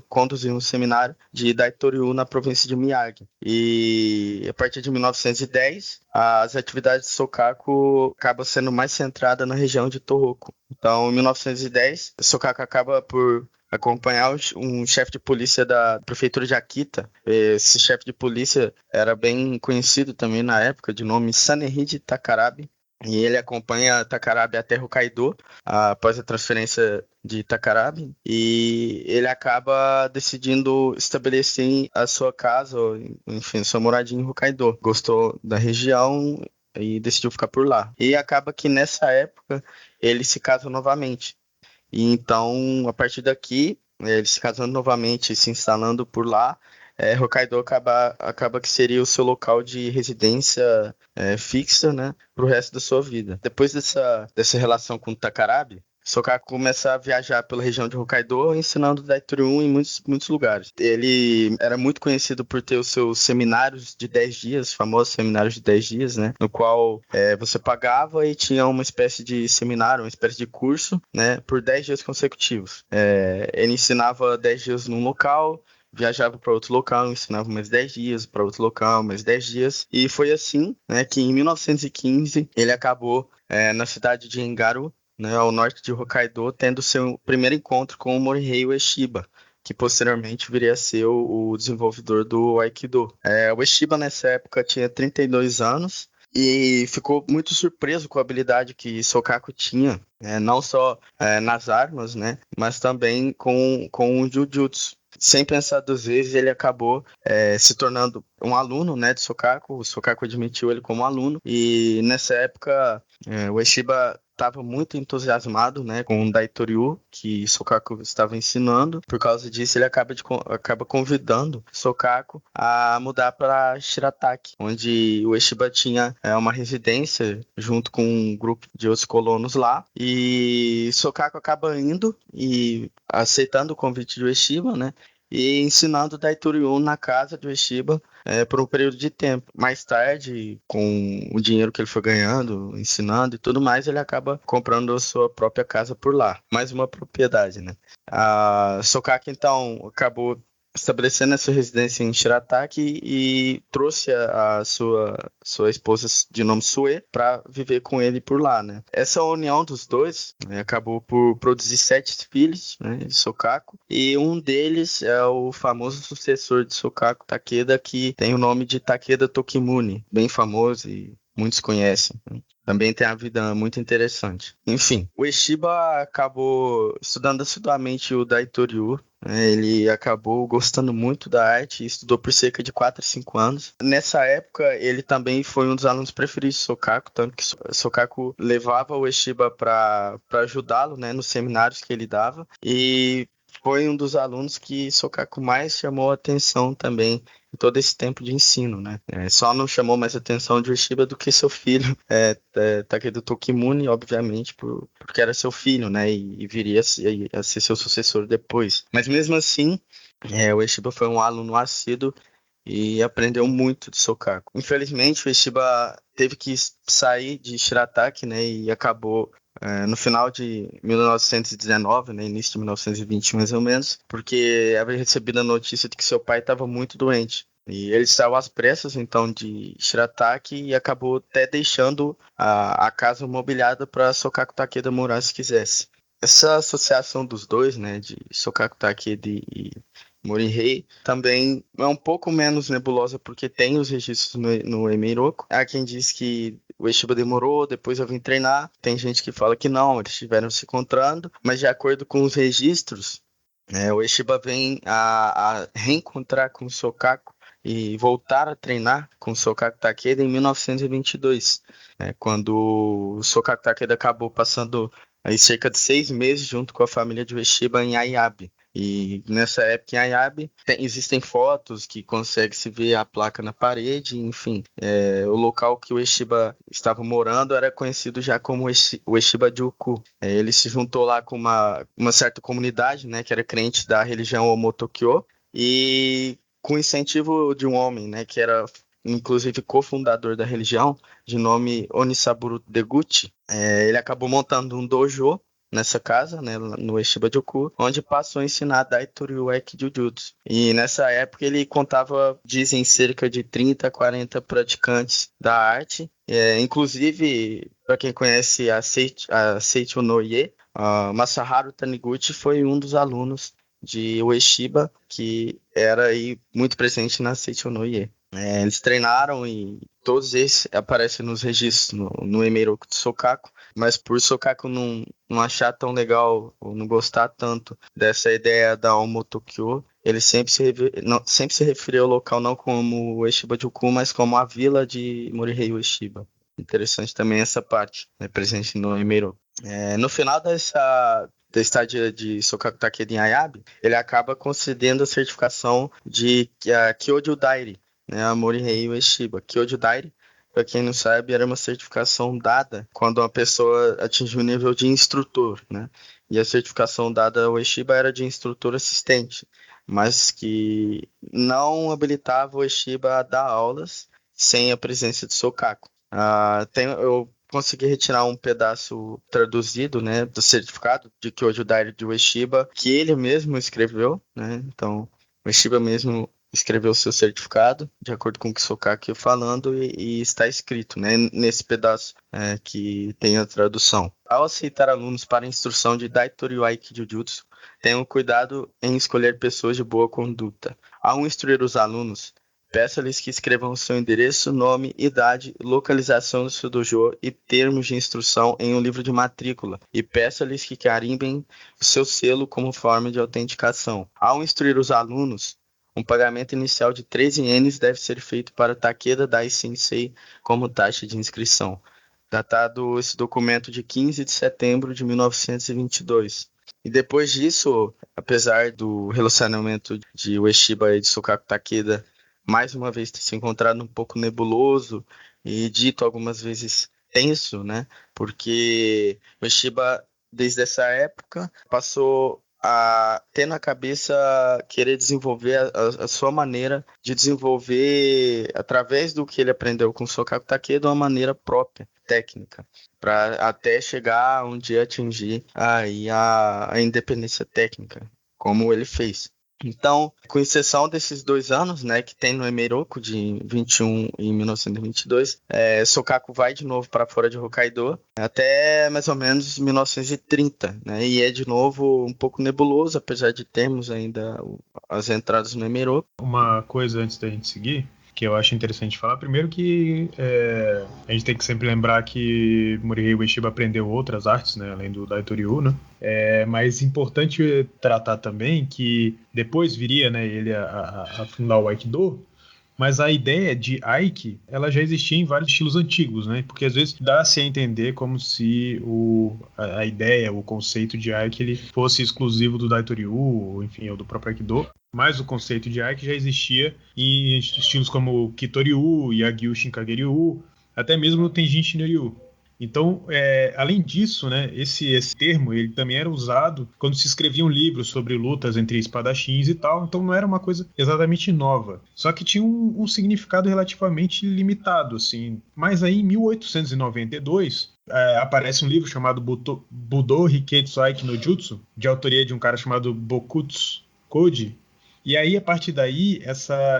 conduziu um seminário de Daitoryu na província de Miyagi. E a partir de 1910, as atividades de Sokaku acabam sendo mais centradas na região de Tohoku. Então, em 1910, Sokaku acaba por acompanhar um chefe de polícia da prefeitura de Akita. Esse chefe de polícia era bem conhecido também na época, de nome Sanehide Takarabe. E ele acompanha Takarabe até Hokkaido, após a transferência de Takarabe, e ele acaba decidindo estabelecer a sua casa, enfim, sua moradia em Hokkaido. Gostou da região e decidiu ficar por lá. E acaba que nessa época ele se casa novamente. E então, a partir daqui, ele se casando novamente e se instalando por lá, Hokkaido acaba que seria o seu local de residência fixa, né, para o resto da sua vida. Depois dessa relação com Takarabe, Sokaku começa a viajar pela região de Hokkaido, ensinando Daitoryu em muitos lugares. Ele era muito conhecido por ter os seus seminários de 10 dias, famosos seminários de 10 dias, né? No qual você pagava e tinha uma espécie de seminário, uma espécie de curso, né? Por 10 dias consecutivos. Ele ensinava 10 dias num local, viajava para outro local, ensinava mais 10 dias, para outro local, mais 10 dias. E foi assim, né, que em 1915 ele acabou na cidade de Engaru, né, ao norte de Hokkaido, tendo seu primeiro encontro com o Morihei Ueshiba, que posteriormente viria a ser o desenvolvedor do Aikido. O Ueshiba nessa época tinha 32 anos e ficou muito surpreso com a habilidade que Sokaku tinha, não só nas armas, né, mas também com o Jujutsu. Sem pensar duas vezes, ele acabou se tornando um aluno, né, de Sokaku. O Sokaku admitiu ele como aluno, e nessa época o Ueshiba estava muito entusiasmado, né, com o Daitoryu que Sokaku estava ensinando. Por causa disso, ele acaba convidando Sokaku a mudar para Shirataki, onde o Ueshiba tinha uma residência junto com um grupo de outros colonos lá. E Sokaku acaba indo e aceitando o convite do Ueshiba, né, e ensinando Daitoryu na casa do Ueshiba por um período de tempo. Mais tarde, com o dinheiro que ele foi ganhando, ensinando e tudo mais, ele acaba comprando a sua própria casa por lá. Mais uma propriedade, né? A Sokaku, então, acabou estabelecendo essa residência em Shirataki e trouxe a sua esposa de nome Sue para viver com ele por lá, né? Essa união dos dois, né, acabou por produzir 7 filhos, né, de Sokaku, e um deles é o famoso sucessor de Sokaku, Takeda, que tem o nome de Takeda Tokimune, bem famoso e muitos conhecem, né? Também tem a vida muito interessante. Enfim, o Ueshiba acabou estudando assiduamente o Daitoryu. Ele acabou gostando muito da arte e estudou por cerca de 4 a 5 anos. Nessa época, ele também foi um dos alunos preferidos de Sokaku, tanto que Sokaku levava o Ueshiba para ajudá-lo, né, nos seminários que ele dava. E foi um dos alunos que Sokaku mais chamou a atenção também todo esse tempo de ensino, né? Só não chamou mais atenção de Ueshiba do que seu filho, Takeda Tokimune, obviamente, porque era seu filho, né? E viria a ser seu sucessor depois. Mas mesmo assim, o Ueshiba foi um aluno assíduo e aprendeu muito de Sokaku. Infelizmente, o Ueshiba teve que sair de Shirataki, né? E acabou no final de 1919, né, início de 1920 mais ou menos, porque havia recebido a notícia de que seu pai estava muito doente. E ele saiu às pressas, então, de Shirataki e acabou até deixando a casa mobiliada para Sokaku Takeda morar se quisesse. Essa associação dos dois, né, de Sokaku Takeda e Morihei, também é um pouco menos nebulosa porque tem os registros no Emeiroku. Há quem diz que o Ueshiba demorou, depois eu vim treinar. Tem gente que fala que não, eles estiveram se encontrando, mas de acordo com os registros, o Ueshiba vem a reencontrar com o Sokaku e voltar a treinar com o Sokaku Takeda em 1922, quando o Sokaku Takeda acabou passando aí cerca de 6 meses junto com a família de Ueshiba em Ayabe. E nessa época em Ayabe existem fotos que consegue se ver a placa na parede, enfim. O local que o Ueshiba estava morando era conhecido já como o Ueshiba-juku. Ele se juntou lá com uma certa comunidade, né, que era crente da religião Omotokyo, e com incentivo de um homem, né, que era inclusive cofundador da religião, de nome Onisaburo Deguchi, ele acabou montando um dojo nessa casa, né, no Ueshiba-juku, onde passou a ensinar Daitoryu-eki Jujutsu. E nessa época ele contava, dizem, cerca de 30 a 40 praticantes da arte. Inclusive, para quem conhece a Seicho no Ie, Masaharu Taniguchi foi um dos alunos de Ueshiba, que era aí muito presente na Seicho no Ie. Eles treinaram e todos esses aparecem nos registros no Emeiroku de Sokaku, mas por Sokaku não achar tão legal ou não gostar tanto dessa ideia da Omotokyo, ele sempre se referiu ao local não como Ueshiba-juku, mas como a vila de Morihei Ueshiba. Interessante também essa parte, né, presente no Emeiroku. No final da estadia de Sokaku Takeda em Ayabe, ele acaba concedendo a certificação de Kyoju Dairi, né, a Morihei Ueshiba. Kyoju Dairi, para quem não sabe, era uma certificação dada quando uma pessoa atingiu o nível de instrutor, né? E a certificação dada ao Ueshiba era de instrutor assistente, mas que não habilitava o Ueshiba a dar aulas sem a presença de Sokaku. Eu consegui retirar um pedaço traduzido, né, do certificado de Kyoju Dairi de Ueshiba, que ele mesmo escreveu, né? Então, o Ueshiba mesmo escreveu o seu certificado, de acordo com o que Sokaku ia falando, e está escrito, né, nesse pedaço que tem a tradução. Ao aceitar alunos para a instrução de Daitoryu-eki Jujutsu, tenham cuidado em escolher pessoas de boa conduta. Ao instruir os alunos, peça-lhes que escrevam o seu endereço, nome, idade, localização do seu dojo e termos de instrução em um livro de matrícula, e peça-lhes que carimbem o seu selo como forma de autenticação. Ao instruir os alunos, um pagamento inicial de 13 ienes deve ser feito para Takeda Dai Sensei como taxa de inscrição. Datado esse documento de 15 de setembro de 1922. E depois disso, apesar do relacionamento de Ueshiba e de Sokaku Takeda mais uma vez ter se encontrado um pouco nebuloso e dito algumas vezes tenso, né? Porque Ueshiba, desde essa época, passou a ter na cabeça querer desenvolver a sua maneira de desenvolver, através do que ele aprendeu com Sokaku Takeda, uma maneira própria, técnica, para até chegar um dia atingir aí a independência técnica, como ele fez. Então, com exceção desses 2 anos, né, que tem no Emeiroku, de 21 e 1922, Sokaku vai de novo para fora de Hokkaido, até mais ou menos 1930, né, e é de novo um pouco nebuloso, apesar de termos ainda as entradas no Emeiroku. Uma coisa antes da gente seguir, que eu acho interessante falar, primeiro que a gente tem que sempre lembrar que Morihei Ueshiba aprendeu outras artes, né, além do Daitoryu, né, mas importante tratar também que depois viria, né, ele a fundar o Aikido, Mas a ideia de Aiki, ela já existia em vários estilos antigos, né? Porque às vezes dá-se a entender como se a ideia, o conceito de Aiki, ele fosse exclusivo do Daitoryu, ou enfim, ou do próprio Aikido. Mas o conceito de Aiki já existia em estilos como Kitoryu, Yagyu Shinkageryu, até mesmo no Tenjin Shinryu. Então, além disso, né, esse termo ele também era usado quando se escreviam livros sobre lutas entre espadachins e tal, então não era uma coisa exatamente nova. Só que tinha um significado relativamente limitado, assim. Mas aí, em 1892, aparece um livro chamado Budo Hiketsu Aiki no Jutsu, de autoria de um cara chamado Bokutsu Koji. E aí, a partir daí,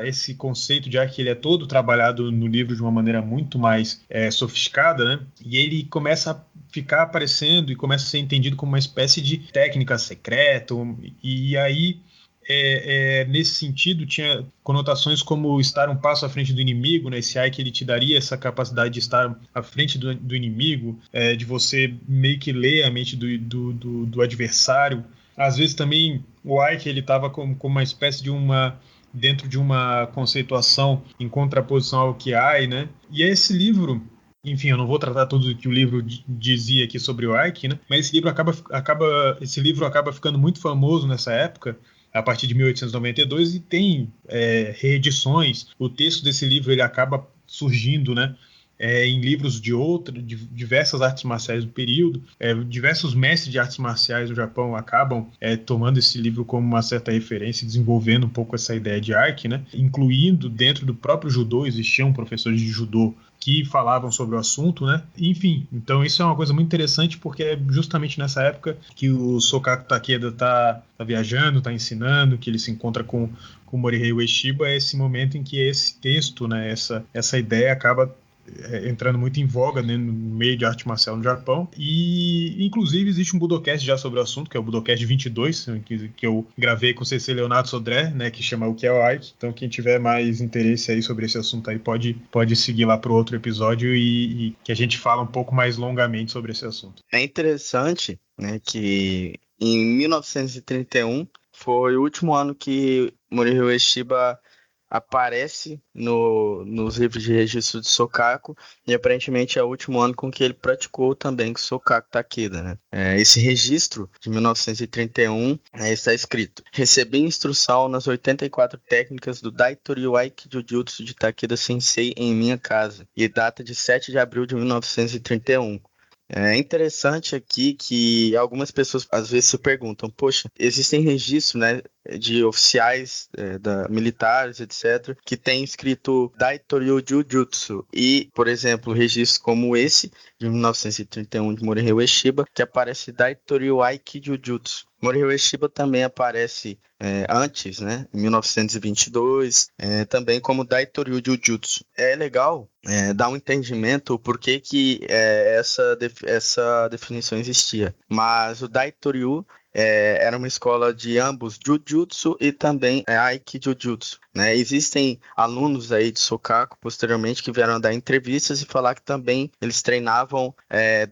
esse conceito de que ele é todo trabalhado no livro de uma maneira muito mais sofisticada, né? E ele começa a ficar aparecendo e começa a ser entendido como uma espécie de técnica secreta. E aí, nesse sentido, tinha conotações como estar um passo à frente do inimigo, né? Esse que ele te daria essa capacidade de estar à frente do inimigo, de você meio que ler a mente do adversário. Às vezes também o Ike ele estava como uma espécie de dentro de uma conceituação em contraposição ao Kiai, né? E esse livro, enfim, eu não vou tratar tudo o que o livro dizia aqui sobre o Ike, né? Mas esse livro acaba ficando muito famoso nessa época, a partir de 1892, e tem reedições. O texto desse livro ele acaba surgindo, né? Em livros de diversas artes marciais do período. Diversos mestres de artes marciais do Japão acabam tomando esse livro como uma certa referência, desenvolvendo um pouco essa ideia de Aiki, né? Incluindo dentro do próprio judô, existiam professores de judô que falavam sobre o assunto, né? Enfim, então isso é uma coisa muito interessante porque é justamente nessa época que o Sokaku Takeda tá viajando, tá ensinando, que ele se encontra com o Morihei Ueshiba, é esse momento em que esse texto, né, essa ideia acaba entrando muito em voga, né, no meio de arte marcial no Japão. E inclusive existe um Budocast já sobre o assunto, que é o Budocast 22, que eu gravei com o CC Leonardo Sodré, né, que chama O que é o Aiki. Então quem tiver mais interesse aí sobre esse assunto aí pode seguir lá para o outro episódio e que a gente fala um pouco mais longamente sobre esse assunto. É interessante, né, que em 1931 foi o último ano que Morihei Ueshiba aparece nos livros de registro de Sokaku, e aparentemente é o último ano com que ele praticou também com Sokaku Takeda, né? Esse registro de 1931 está escrito: recebi instrução nas 84 técnicas do Daitoryu Aiki Jujutsu de Takeda Sensei em minha casa, e data de 7 de abril de 1931. É interessante aqui que algumas pessoas às vezes se perguntam, poxa, existem registros, né, de oficiais militares, etc., que tem escrito Daitoryu Jujutsu, e, por exemplo, registros como esse, de 1931, de Morihei Ueshiba, que aparece Daitoryu Aiki Jujutsu. Morihei Ueshiba também aparece antes, né, em 1922, também como Daitoryu Jujutsu. É legal dar um entendimento por que essa definição existia. Mas o Daitoryu era uma escola de ambos Jujutsu e também Aiki Jujutsu, né? Existem alunos aí de Sokaku posteriormente que vieram dar entrevistas e falar que também eles treinavam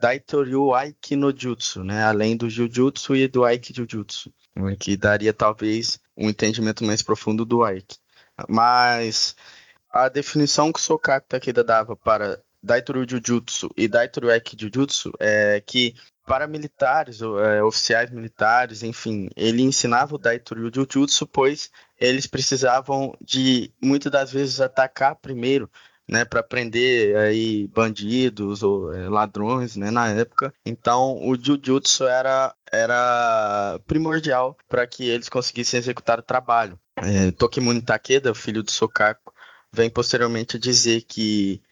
Daitoryu Aiki no Jutsu, né? Além do Jujutsu e do Aiki Jujutsu, que daria talvez um entendimento mais profundo do Aiki. Mas a definição que o Sokaku Takeda dava para Daitoryu Jujutsu e Daitoryu Aiki Jujutsu é que para militares, oficiais militares, enfim, ele ensinava o Daitoryu Jujutsu, pois eles precisavam de, muitas das vezes, atacar primeiro, né, para prender aí bandidos ou ladrões, né, na época. Então, o Jujutsu era primordial para que eles conseguissem executar o trabalho. Tokimune Takeda, filho do Sokaku, vem posteriormente a dizer que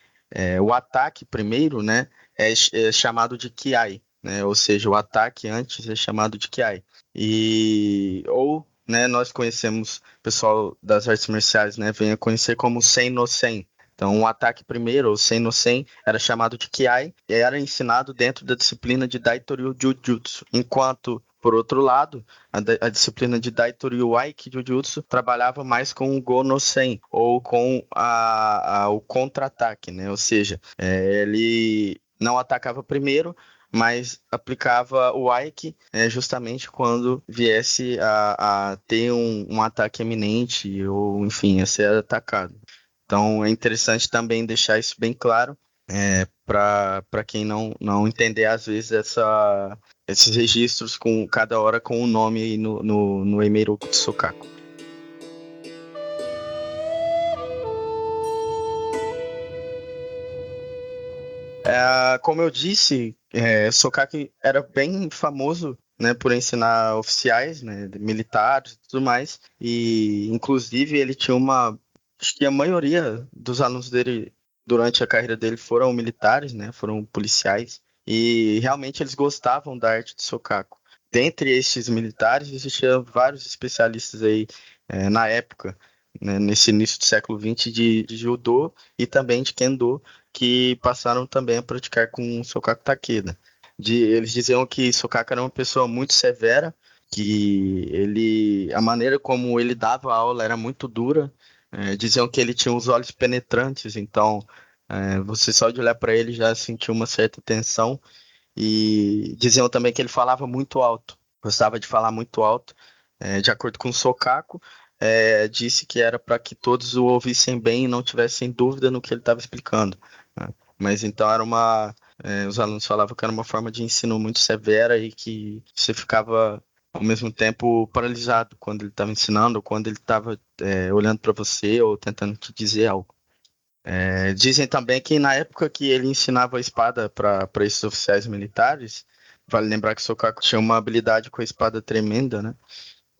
o ataque primeiro, né, é chamado de Kiai, né, ou seja, o ataque antes é chamado de Kiai. Né, nós conhecemos, o pessoal das artes marciais, né, vem a conhecer como Sen no Sen. Então, o ataque primeiro, ou Sen no Sen, era chamado de Kiai e era ensinado dentro da disciplina de Daitoryu Jujutsu, enquanto, por outro lado, a disciplina de Daitoryu Aiki Jujutsu trabalhava mais com o Go no Sen, ou com o contra-ataque, né? Ou seja, ele não atacava primeiro, mas aplicava o Aiki justamente quando viesse a ter um ataque eminente, ou enfim, a ser atacado. Então é interessante também deixar isso bem claro, para quem não entender, às vezes, esses registros com cada hora com o nome aí no Emeiroku de Sokaku. Como eu disse, Sokaku era bem famoso, né, por ensinar oficiais, né, militares e tudo mais, e inclusive ele tinha acho que a maioria dos alunos dele durante a carreira dele foram militares, né, foram policiais, e realmente eles gostavam da arte de Sokaku. Dentre esses militares existiam vários especialistas aí, na época, né, nesse início do século XX, de judô e também de kendo, que passaram também a praticar com Sokaku Takeda. Eles diziam que Sokaku era uma pessoa muito severa, que a maneira como ele dava a aula era muito dura. Diziam que ele tinha os olhos penetrantes, então você só de olhar para ele já sentiu uma certa tensão. E diziam também que ele falava muito alto, gostava de falar muito alto. De acordo com Sokaku, disse que era para que todos o ouvissem bem e não tivessem dúvida no que ele estava explicando, né? Mas então os alunos falavam que era uma forma de ensino muito severa e que você ficava ao mesmo tempo paralisado quando ele estava ensinando ou quando ele estava olhando para você ou tentando te dizer algo. Dizem também que na época que ele ensinava a espada para esses oficiais militares, vale lembrar que Sokaku tinha uma habilidade com a espada tremenda, né?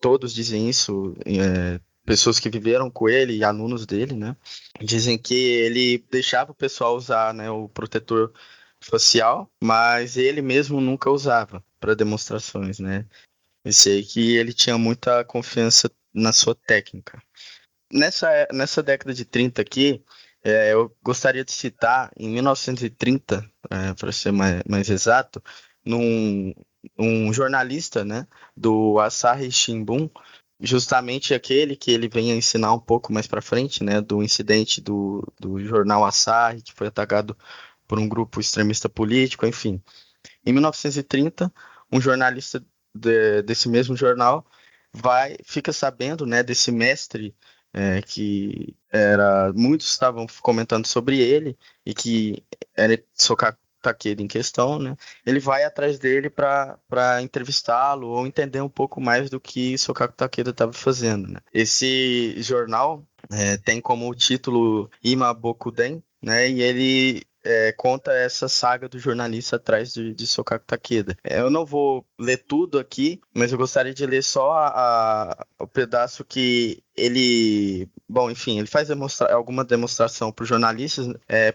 Todos dizem isso, pessoas que viveram com ele e alunos dele, né? Dizem que ele deixava o pessoal usar, né, o protetor facial, mas ele mesmo nunca usava para demonstrações, né? Eu sei que ele tinha muita confiança na sua técnica. Nessa década de 30 aqui, eu gostaria de citar, em 1930, para ser mais exato, um jornalista, né, do Asahi Shimbun, justamente aquele que ele vem a ensinar um pouco mais para frente, né, do incidente do jornal Asahi, que foi atacado por um grupo extremista político, enfim. Em 1930, um jornalista desse mesmo jornal fica sabendo, né, desse mestre, que muitos estavam comentando sobre ele e que era Sokaku Takeda em questão, né? Ele vai atrás dele para entrevistá-lo ou entender um pouco mais do que Sokaku Takeda estava fazendo, né? Esse jornal tem como título Ima Bokuden, né? E ele conta essa saga do jornalista atrás de Sokaku Takeda. Eu não vou ler tudo aqui, mas eu gostaria de ler só o pedaço que ele... Bom, enfim, ele faz alguma demonstração para os jornalistas,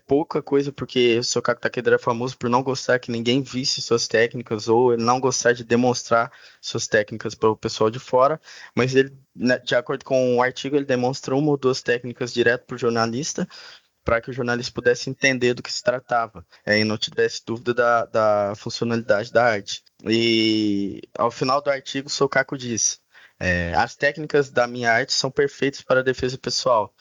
pouca coisa, porque Sokaku Takeda era famoso por não gostar que ninguém visse suas técnicas, ou ele não gostar de demonstrar suas técnicas para o pessoal de fora, mas ele, né, de acordo com o artigo, ele demonstra uma ou duas técnicas direto para o jornalista, para que o jornalista pudesse entender do que se tratava, e não tivesse dúvida da funcionalidade da arte. E ao final do artigo, Sokaku diz: as técnicas da minha arte são perfeitas para a defesa pessoal,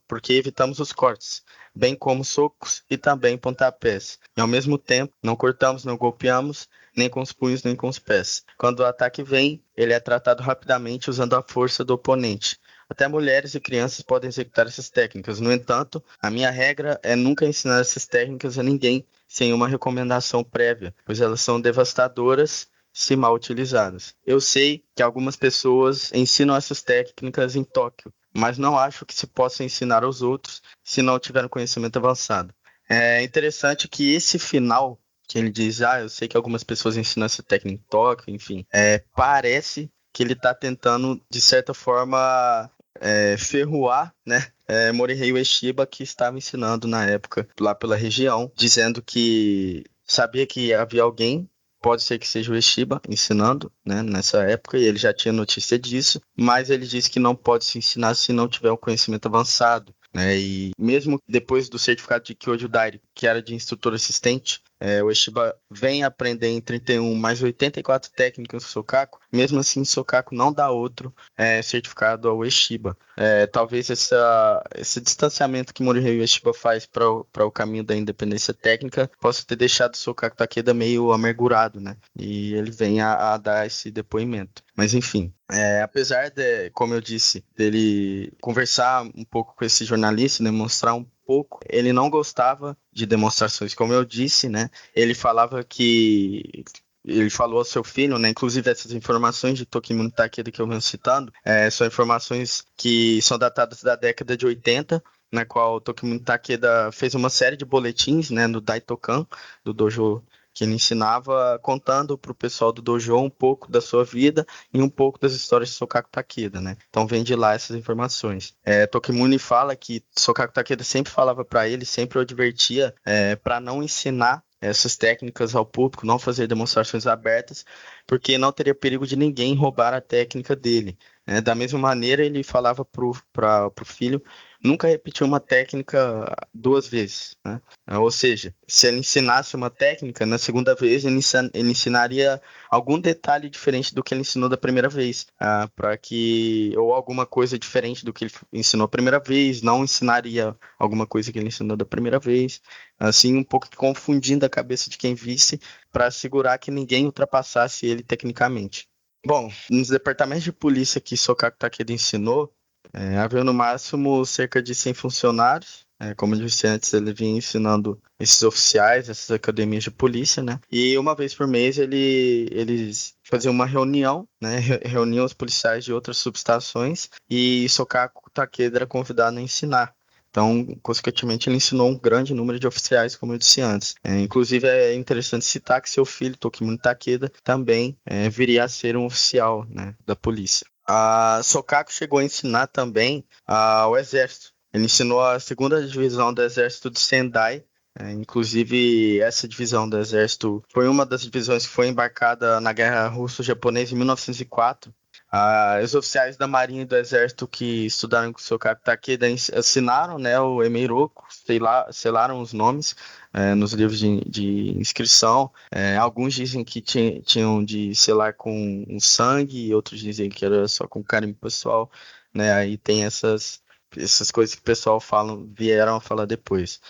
porque evitamos os cortes, bem como socos e também pontapés. E ao mesmo tempo, não cortamos, não golpeamos, nem com os punhos, nem com os pés. Quando o ataque vem, ele é tratado rapidamente usando a força do oponente. Até mulheres e crianças podem executar essas técnicas. No entanto, a minha regra é nunca ensinar essas técnicas a ninguém sem uma recomendação prévia, pois elas são devastadoras se mal utilizadas. Eu sei que algumas pessoas ensinam essas técnicas em Tóquio, mas não acho que se possa ensinar aos outros se não tiver um conhecimento avançado. É interessante que esse final, que ele diz, eu sei que algumas pessoas ensinam essa técnica em Tóquio, enfim, parece que ele está tentando, de certa forma, ferroar, né, Morihei Ueshiba, que estava ensinando na época lá pela região, dizendo que sabia que havia alguém, pode ser que seja o Ueshiba, ensinando, né, nessa época, e ele já tinha notícia disso, mas ele disse que não pode se ensinar se não tiver um conhecimento avançado, né, e mesmo depois do certificado de Kyojo Dairi, que era de instrutor assistente, O Ueshiba vem aprender em 31 mais 84 técnicas do Sokaku. Mesmo assim, o Sokaku não dá outro certificado ao Ueshiba. Talvez esse distanciamento que Morihei Ueshiba faz para o caminho da independência técnica possa ter deixado o Sokaku Takeda meio amargurado, né? E ele vem a dar esse depoimento. Mas enfim, apesar de, como eu disse, dele conversar um pouco com esse jornalista, demonstrar um pouco, ele não gostava de demonstrações, como eu disse, né? Ele falava que ele falou ao seu filho, né? Inclusive essas informações de Tokimune Takeda que eu venho citando, são informações que são datadas da década de 80, na qual Tokimune Takeda fez uma série de boletins, né, no Daitokan, do dojo que ele ensinava, contando para o pessoal do dojo um pouco da sua vida e um pouco das histórias de Sokaku Takeda, né? Então vem de lá essas informações. Tokimune fala que Sokaku Takeda sempre falava para ele, sempre o advertia para não ensinar essas técnicas ao público, não fazer demonstrações abertas, porque não teria perigo de ninguém roubar a técnica dele. Da mesma maneira, ele falava para o filho nunca repetir uma técnica 2 vezes, né? Ou seja, se ele ensinasse uma técnica, na segunda vez ele ensinaria algum detalhe diferente do que ele ensinou da primeira vez, ou alguma coisa diferente do que ele ensinou a primeira vez, não ensinaria alguma coisa que ele ensinou da primeira vez, assim um pouco confundindo a cabeça de quem visse para assegurar que ninguém ultrapassasse ele tecnicamente. Bom, nos departamentos de polícia que Sokaku Takeda ensinou, havia no máximo cerca de 100 funcionários. Como eu disse antes, ele vinha ensinando esses oficiais, essas academias de polícia, né? E uma vez por mês eles faziam uma reunião, né? Reuniam os policiais de outras subestações e Sokaku Takeda era convidado a ensinar. Então, consequentemente, ele ensinou um grande número de oficiais, como eu disse antes. Inclusive, é interessante citar que seu filho, Tokimune Takeda, também viria a ser um oficial, né, da polícia. A Sokaku chegou a ensinar também ao exército. Ele ensinou a segunda divisão do exército de Sendai. Inclusive, essa divisão do exército foi uma das divisões que foi embarcada na Guerra Russo-Japonesa em 1904. Os oficiais da Marinha e do Exército que estudaram com o Sokaku Takeda assinaram, né, o Emeiroku, selaram os nomes nos livros de inscrição. Alguns dizem que tinham de selar com um sangue, e outros dizem que era só com carimbo pessoal, né? Aí tem essas coisas que o pessoal vieram a falar depois.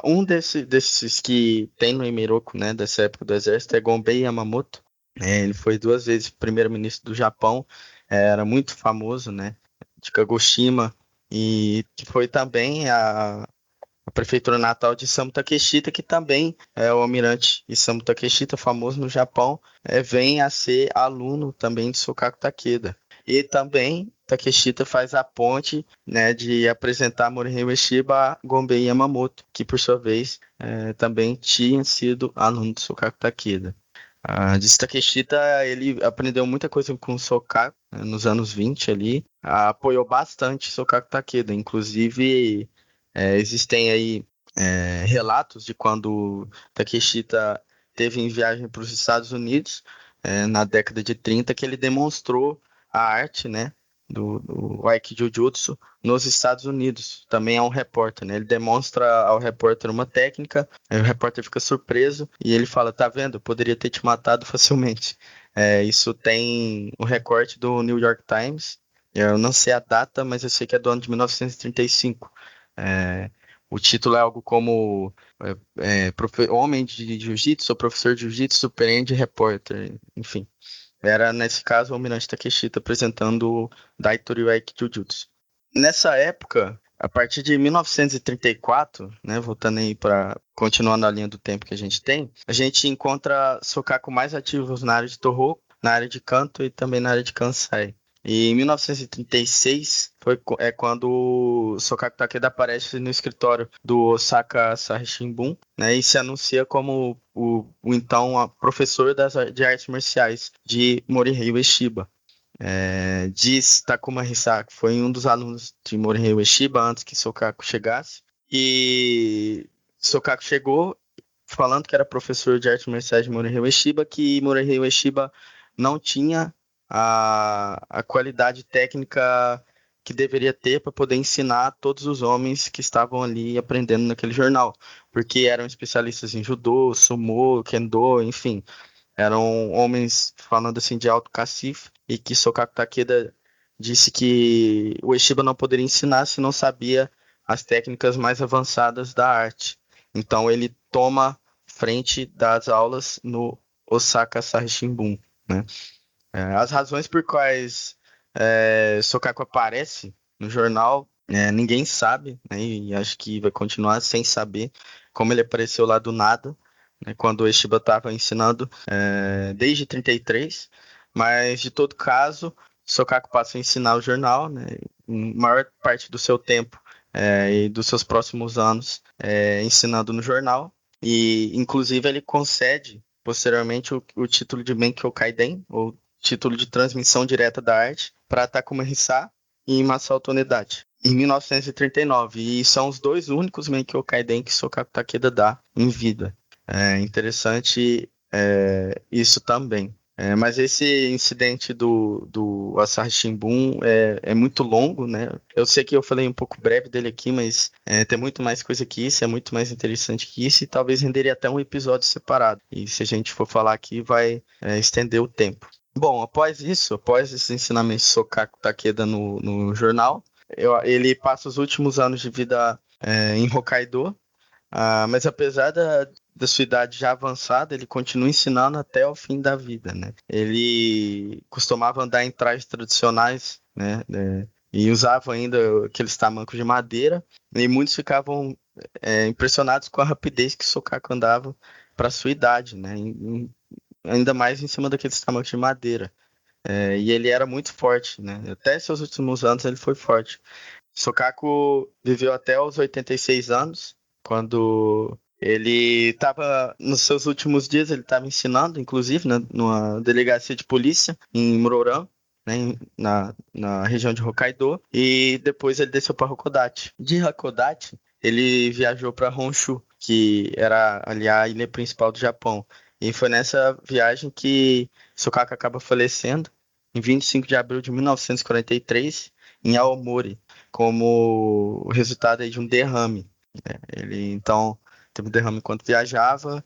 Um desses que tem no Emeiroku, né, dessa época do Exército, é Gonbei Yamamoto. Ele foi 2 vezes primeiro-ministro do Japão, era muito famoso, né, de Kagoshima, e que foi também a prefeitura natal de Isamu Takeshita, que também é o almirante Isamu Takeshita, famoso no Japão, vem a ser aluno também de Sokaku Takeda. E também Takeshita faz a ponte, né, de apresentar Morihei Ueshiba a Gonbei Yamamoto, que por sua vez também tinha sido aluno de Sokaku Takeda. Diz Takeshita, ele aprendeu muita coisa com o Sokaku, né, nos anos 20 ali, apoiou bastante Sokaku Takeda, inclusive existem aí relatos de quando Takeshita teve em viagem para os Estados Unidos, na década de 30, que ele demonstrou a arte, né, do Aikijujutsu nos Estados Unidos. Também é um repórter, né? Ele demonstra ao repórter uma técnica, aí o repórter fica surpreso e ele fala, tá vendo? Eu poderia ter te matado facilmente. Isso tem um recorte do New York Times. Eu não sei a data, mas eu sei que é do ano de 1935. O título é algo como Homem de Jiu-Jitsu ou Professor de Jiu-Jitsu surpreende repórter, enfim. Era, nesse caso, o Almirante Takeshita apresentando Daitori Waiki Jujutsu. Nessa época, a partir de 1934, né, voltando aí para continuando a linha do tempo que a gente encontra Sokaku mais ativos na área de Tohoku, na área de Kanto e também na área de Kansai. E em 1936 é quando Sokaku Takeda aparece no escritório do Osaka Asahi Shimbun, né, e se anuncia como o então professor de artes marciais de Morihei Ueshiba. Diz Takuma Hisako, foi um dos alunos de Morihei Ueshiba antes que Sokaku chegasse. E Sokaku chegou falando que era professor de artes marciais de Morihei Ueshiba, que Morihei Ueshiba não tinha a qualidade técnica que deveria ter para poder ensinar todos os homens que estavam ali aprendendo naquele jornal, porque eram especialistas em judô, sumô, kendo, enfim, eram homens falando assim de alto cacife, e que Sokaku Takeda disse que o Ueshiba não poderia ensinar se não sabia as técnicas mais avançadas da arte. Então ele toma frente das aulas no Osaka Asahi Shimbun, né? As razões por quais Sokaku aparece no jornal, ninguém sabe, né? E acho que vai continuar sem saber como ele apareceu lá do nada, né, quando o Ueshiba estava ensinando desde 33, mas de todo caso, Sokaku passa a ensinar o jornal, né, em maior parte do seu tempo e dos seus próximos anos ensinando no jornal, e inclusive ele concede posteriormente o título de Menkyo Kaiden, ou título de transmissão direta da arte, para Takuma Hisa e Masaoto Nedachi, em 1939, e são os dois únicos Menkyo Kaiden que Sokaku Takeda dá em vida. É interessante isso também. Mas esse incidente do Asahi Shimbun é muito longo, né? Eu sei que eu falei um pouco breve dele aqui, mas tem muito mais coisa que isso, é muito mais interessante que isso, e talvez renderia até um episódio separado. E se a gente for falar aqui, vai estender o tempo. Bom, após esses ensinamentos de Sokaku Takeda no jornal, ele passa os últimos anos de vida em Hokkaido. Mas apesar da sua idade já avançada, ele continua ensinando até o fim da vida, né? Ele costumava andar em trajes tradicionais, né? E usava ainda aqueles tamancos de madeira, e muitos ficavam impressionados com a rapidez que Sokaku andava para sua idade, né? Ainda mais em cima daqueles tamancos de madeira. E ele era muito forte, né? Até seus últimos anos ele foi forte. Sokaku viveu até os 86 anos, quando ele estava nos seus últimos dias, ele estava ensinando, inclusive, né, numa delegacia de polícia em Muroran, né, na região de Hokkaido, e depois ele desceu para Hakodate. De Hakodate, ele viajou para Honshu, que era ali a ilha principal do Japão. E foi nessa viagem que Sokaku acaba falecendo, em 25 de abril de 1943, em Aomori, como resultado aí de um derrame. Ele, então, teve um derrame enquanto viajava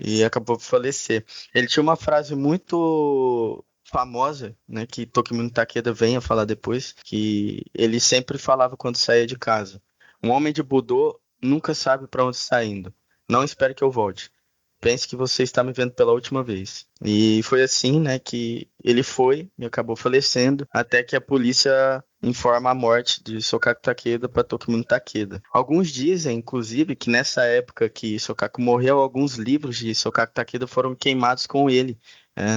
e acabou por falecer. Ele tinha uma frase muito famosa, né, que Tokimune Takeda vem a falar depois, que ele sempre falava quando saía de casa: um homem de Budô nunca sabe para onde está indo. Não espere que eu volte. Pense que você está me vendo pela última vez. E foi assim, né, que ele foi e acabou falecendo, até que a polícia informa a morte de Sokaku Takeda para Tokimune Takeda. Alguns dizem, inclusive, que nessa época que Sokaku morreu, alguns livros de Sokaku Takeda foram queimados com ele,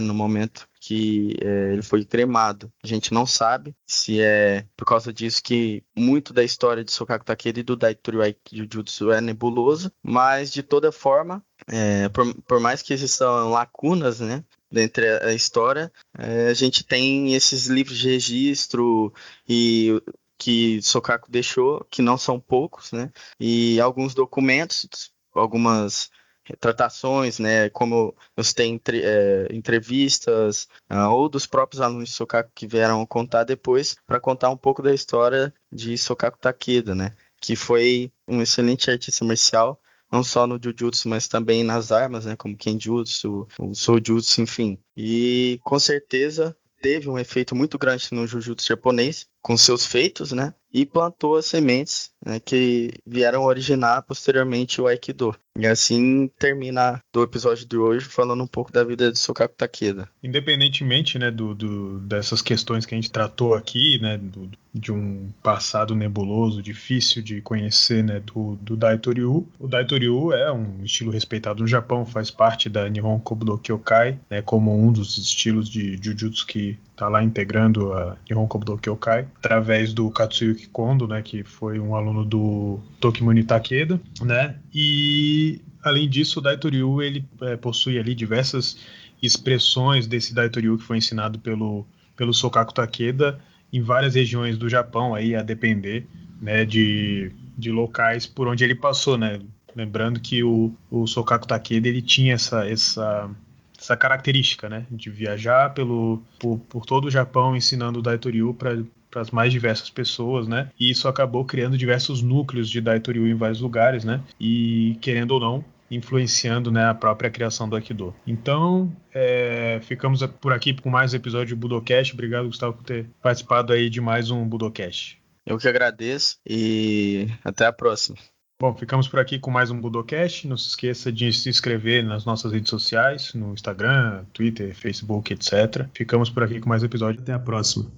no momento que ele foi cremado. A gente não sabe se é por causa disso que muito da história de Sokaku Takeda e do Daitori Jujutsu é nebuloso, mas de toda forma, por mais que existam lacunas, né, dentre a história, a gente tem esses livros de registro e que Sokaku deixou, que não são poucos, né, e alguns documentos, algumas retratações, né, como você tem entrevistas ou dos próprios alunos de Sokaku que vieram contar depois, para contar um pouco da história de Sokaku Takeda, né, que foi um excelente artista marcial, não só no Jujutsu, mas também nas armas, né, como Kenjutsu, o Sojutsu, enfim. E com certeza teve um efeito muito grande no Jujutsu japonês, com seus feitos, né, e plantou as sementes, né, que vieram originar posteriormente o Aikido. E assim termina o episódio de hoje falando um pouco da vida de Sokaku Takeda. Independentemente, né, dessas questões que a gente tratou aqui, né, de um passado nebuloso, difícil de conhecer, né, do Daitoryu. O Daitoryu é um estilo respeitado no Japão, faz parte da Nihon Kobudo Kyokai, né, como um dos estilos de Jujutsu que está lá integrando a Nihon Kobudo Kyokai, através do Katsuyuki Kondo, né, que foi um aluno do Tokimune Takeda, né, e além disso o Daitoryu ele possui ali diversas expressões desse Daitoryu que foi ensinado pelo Sokaku Takeda em várias regiões do Japão, aí a depender, né, de locais por onde ele passou, né? Lembrando que o Sokaku Takeda ele tinha essa característica, né, de viajar por todo o Japão ensinando o Daitoryu para as mais diversas pessoas, né? E isso acabou criando diversos núcleos de Daitoryu em vários lugares, né? E, querendo ou não, influenciando, né, a própria criação do Aikido. Então, ficamos por aqui com mais um episódio do Budocast. Obrigado, Gustavo, por ter participado aí de mais um Budocast. Eu que agradeço e até a próxima. Bom, ficamos por aqui com mais um Budocast. Não se esqueça de se inscrever nas nossas redes sociais, no Instagram, Twitter, Facebook, etc. Ficamos por aqui com mais um episódio. Até a próxima.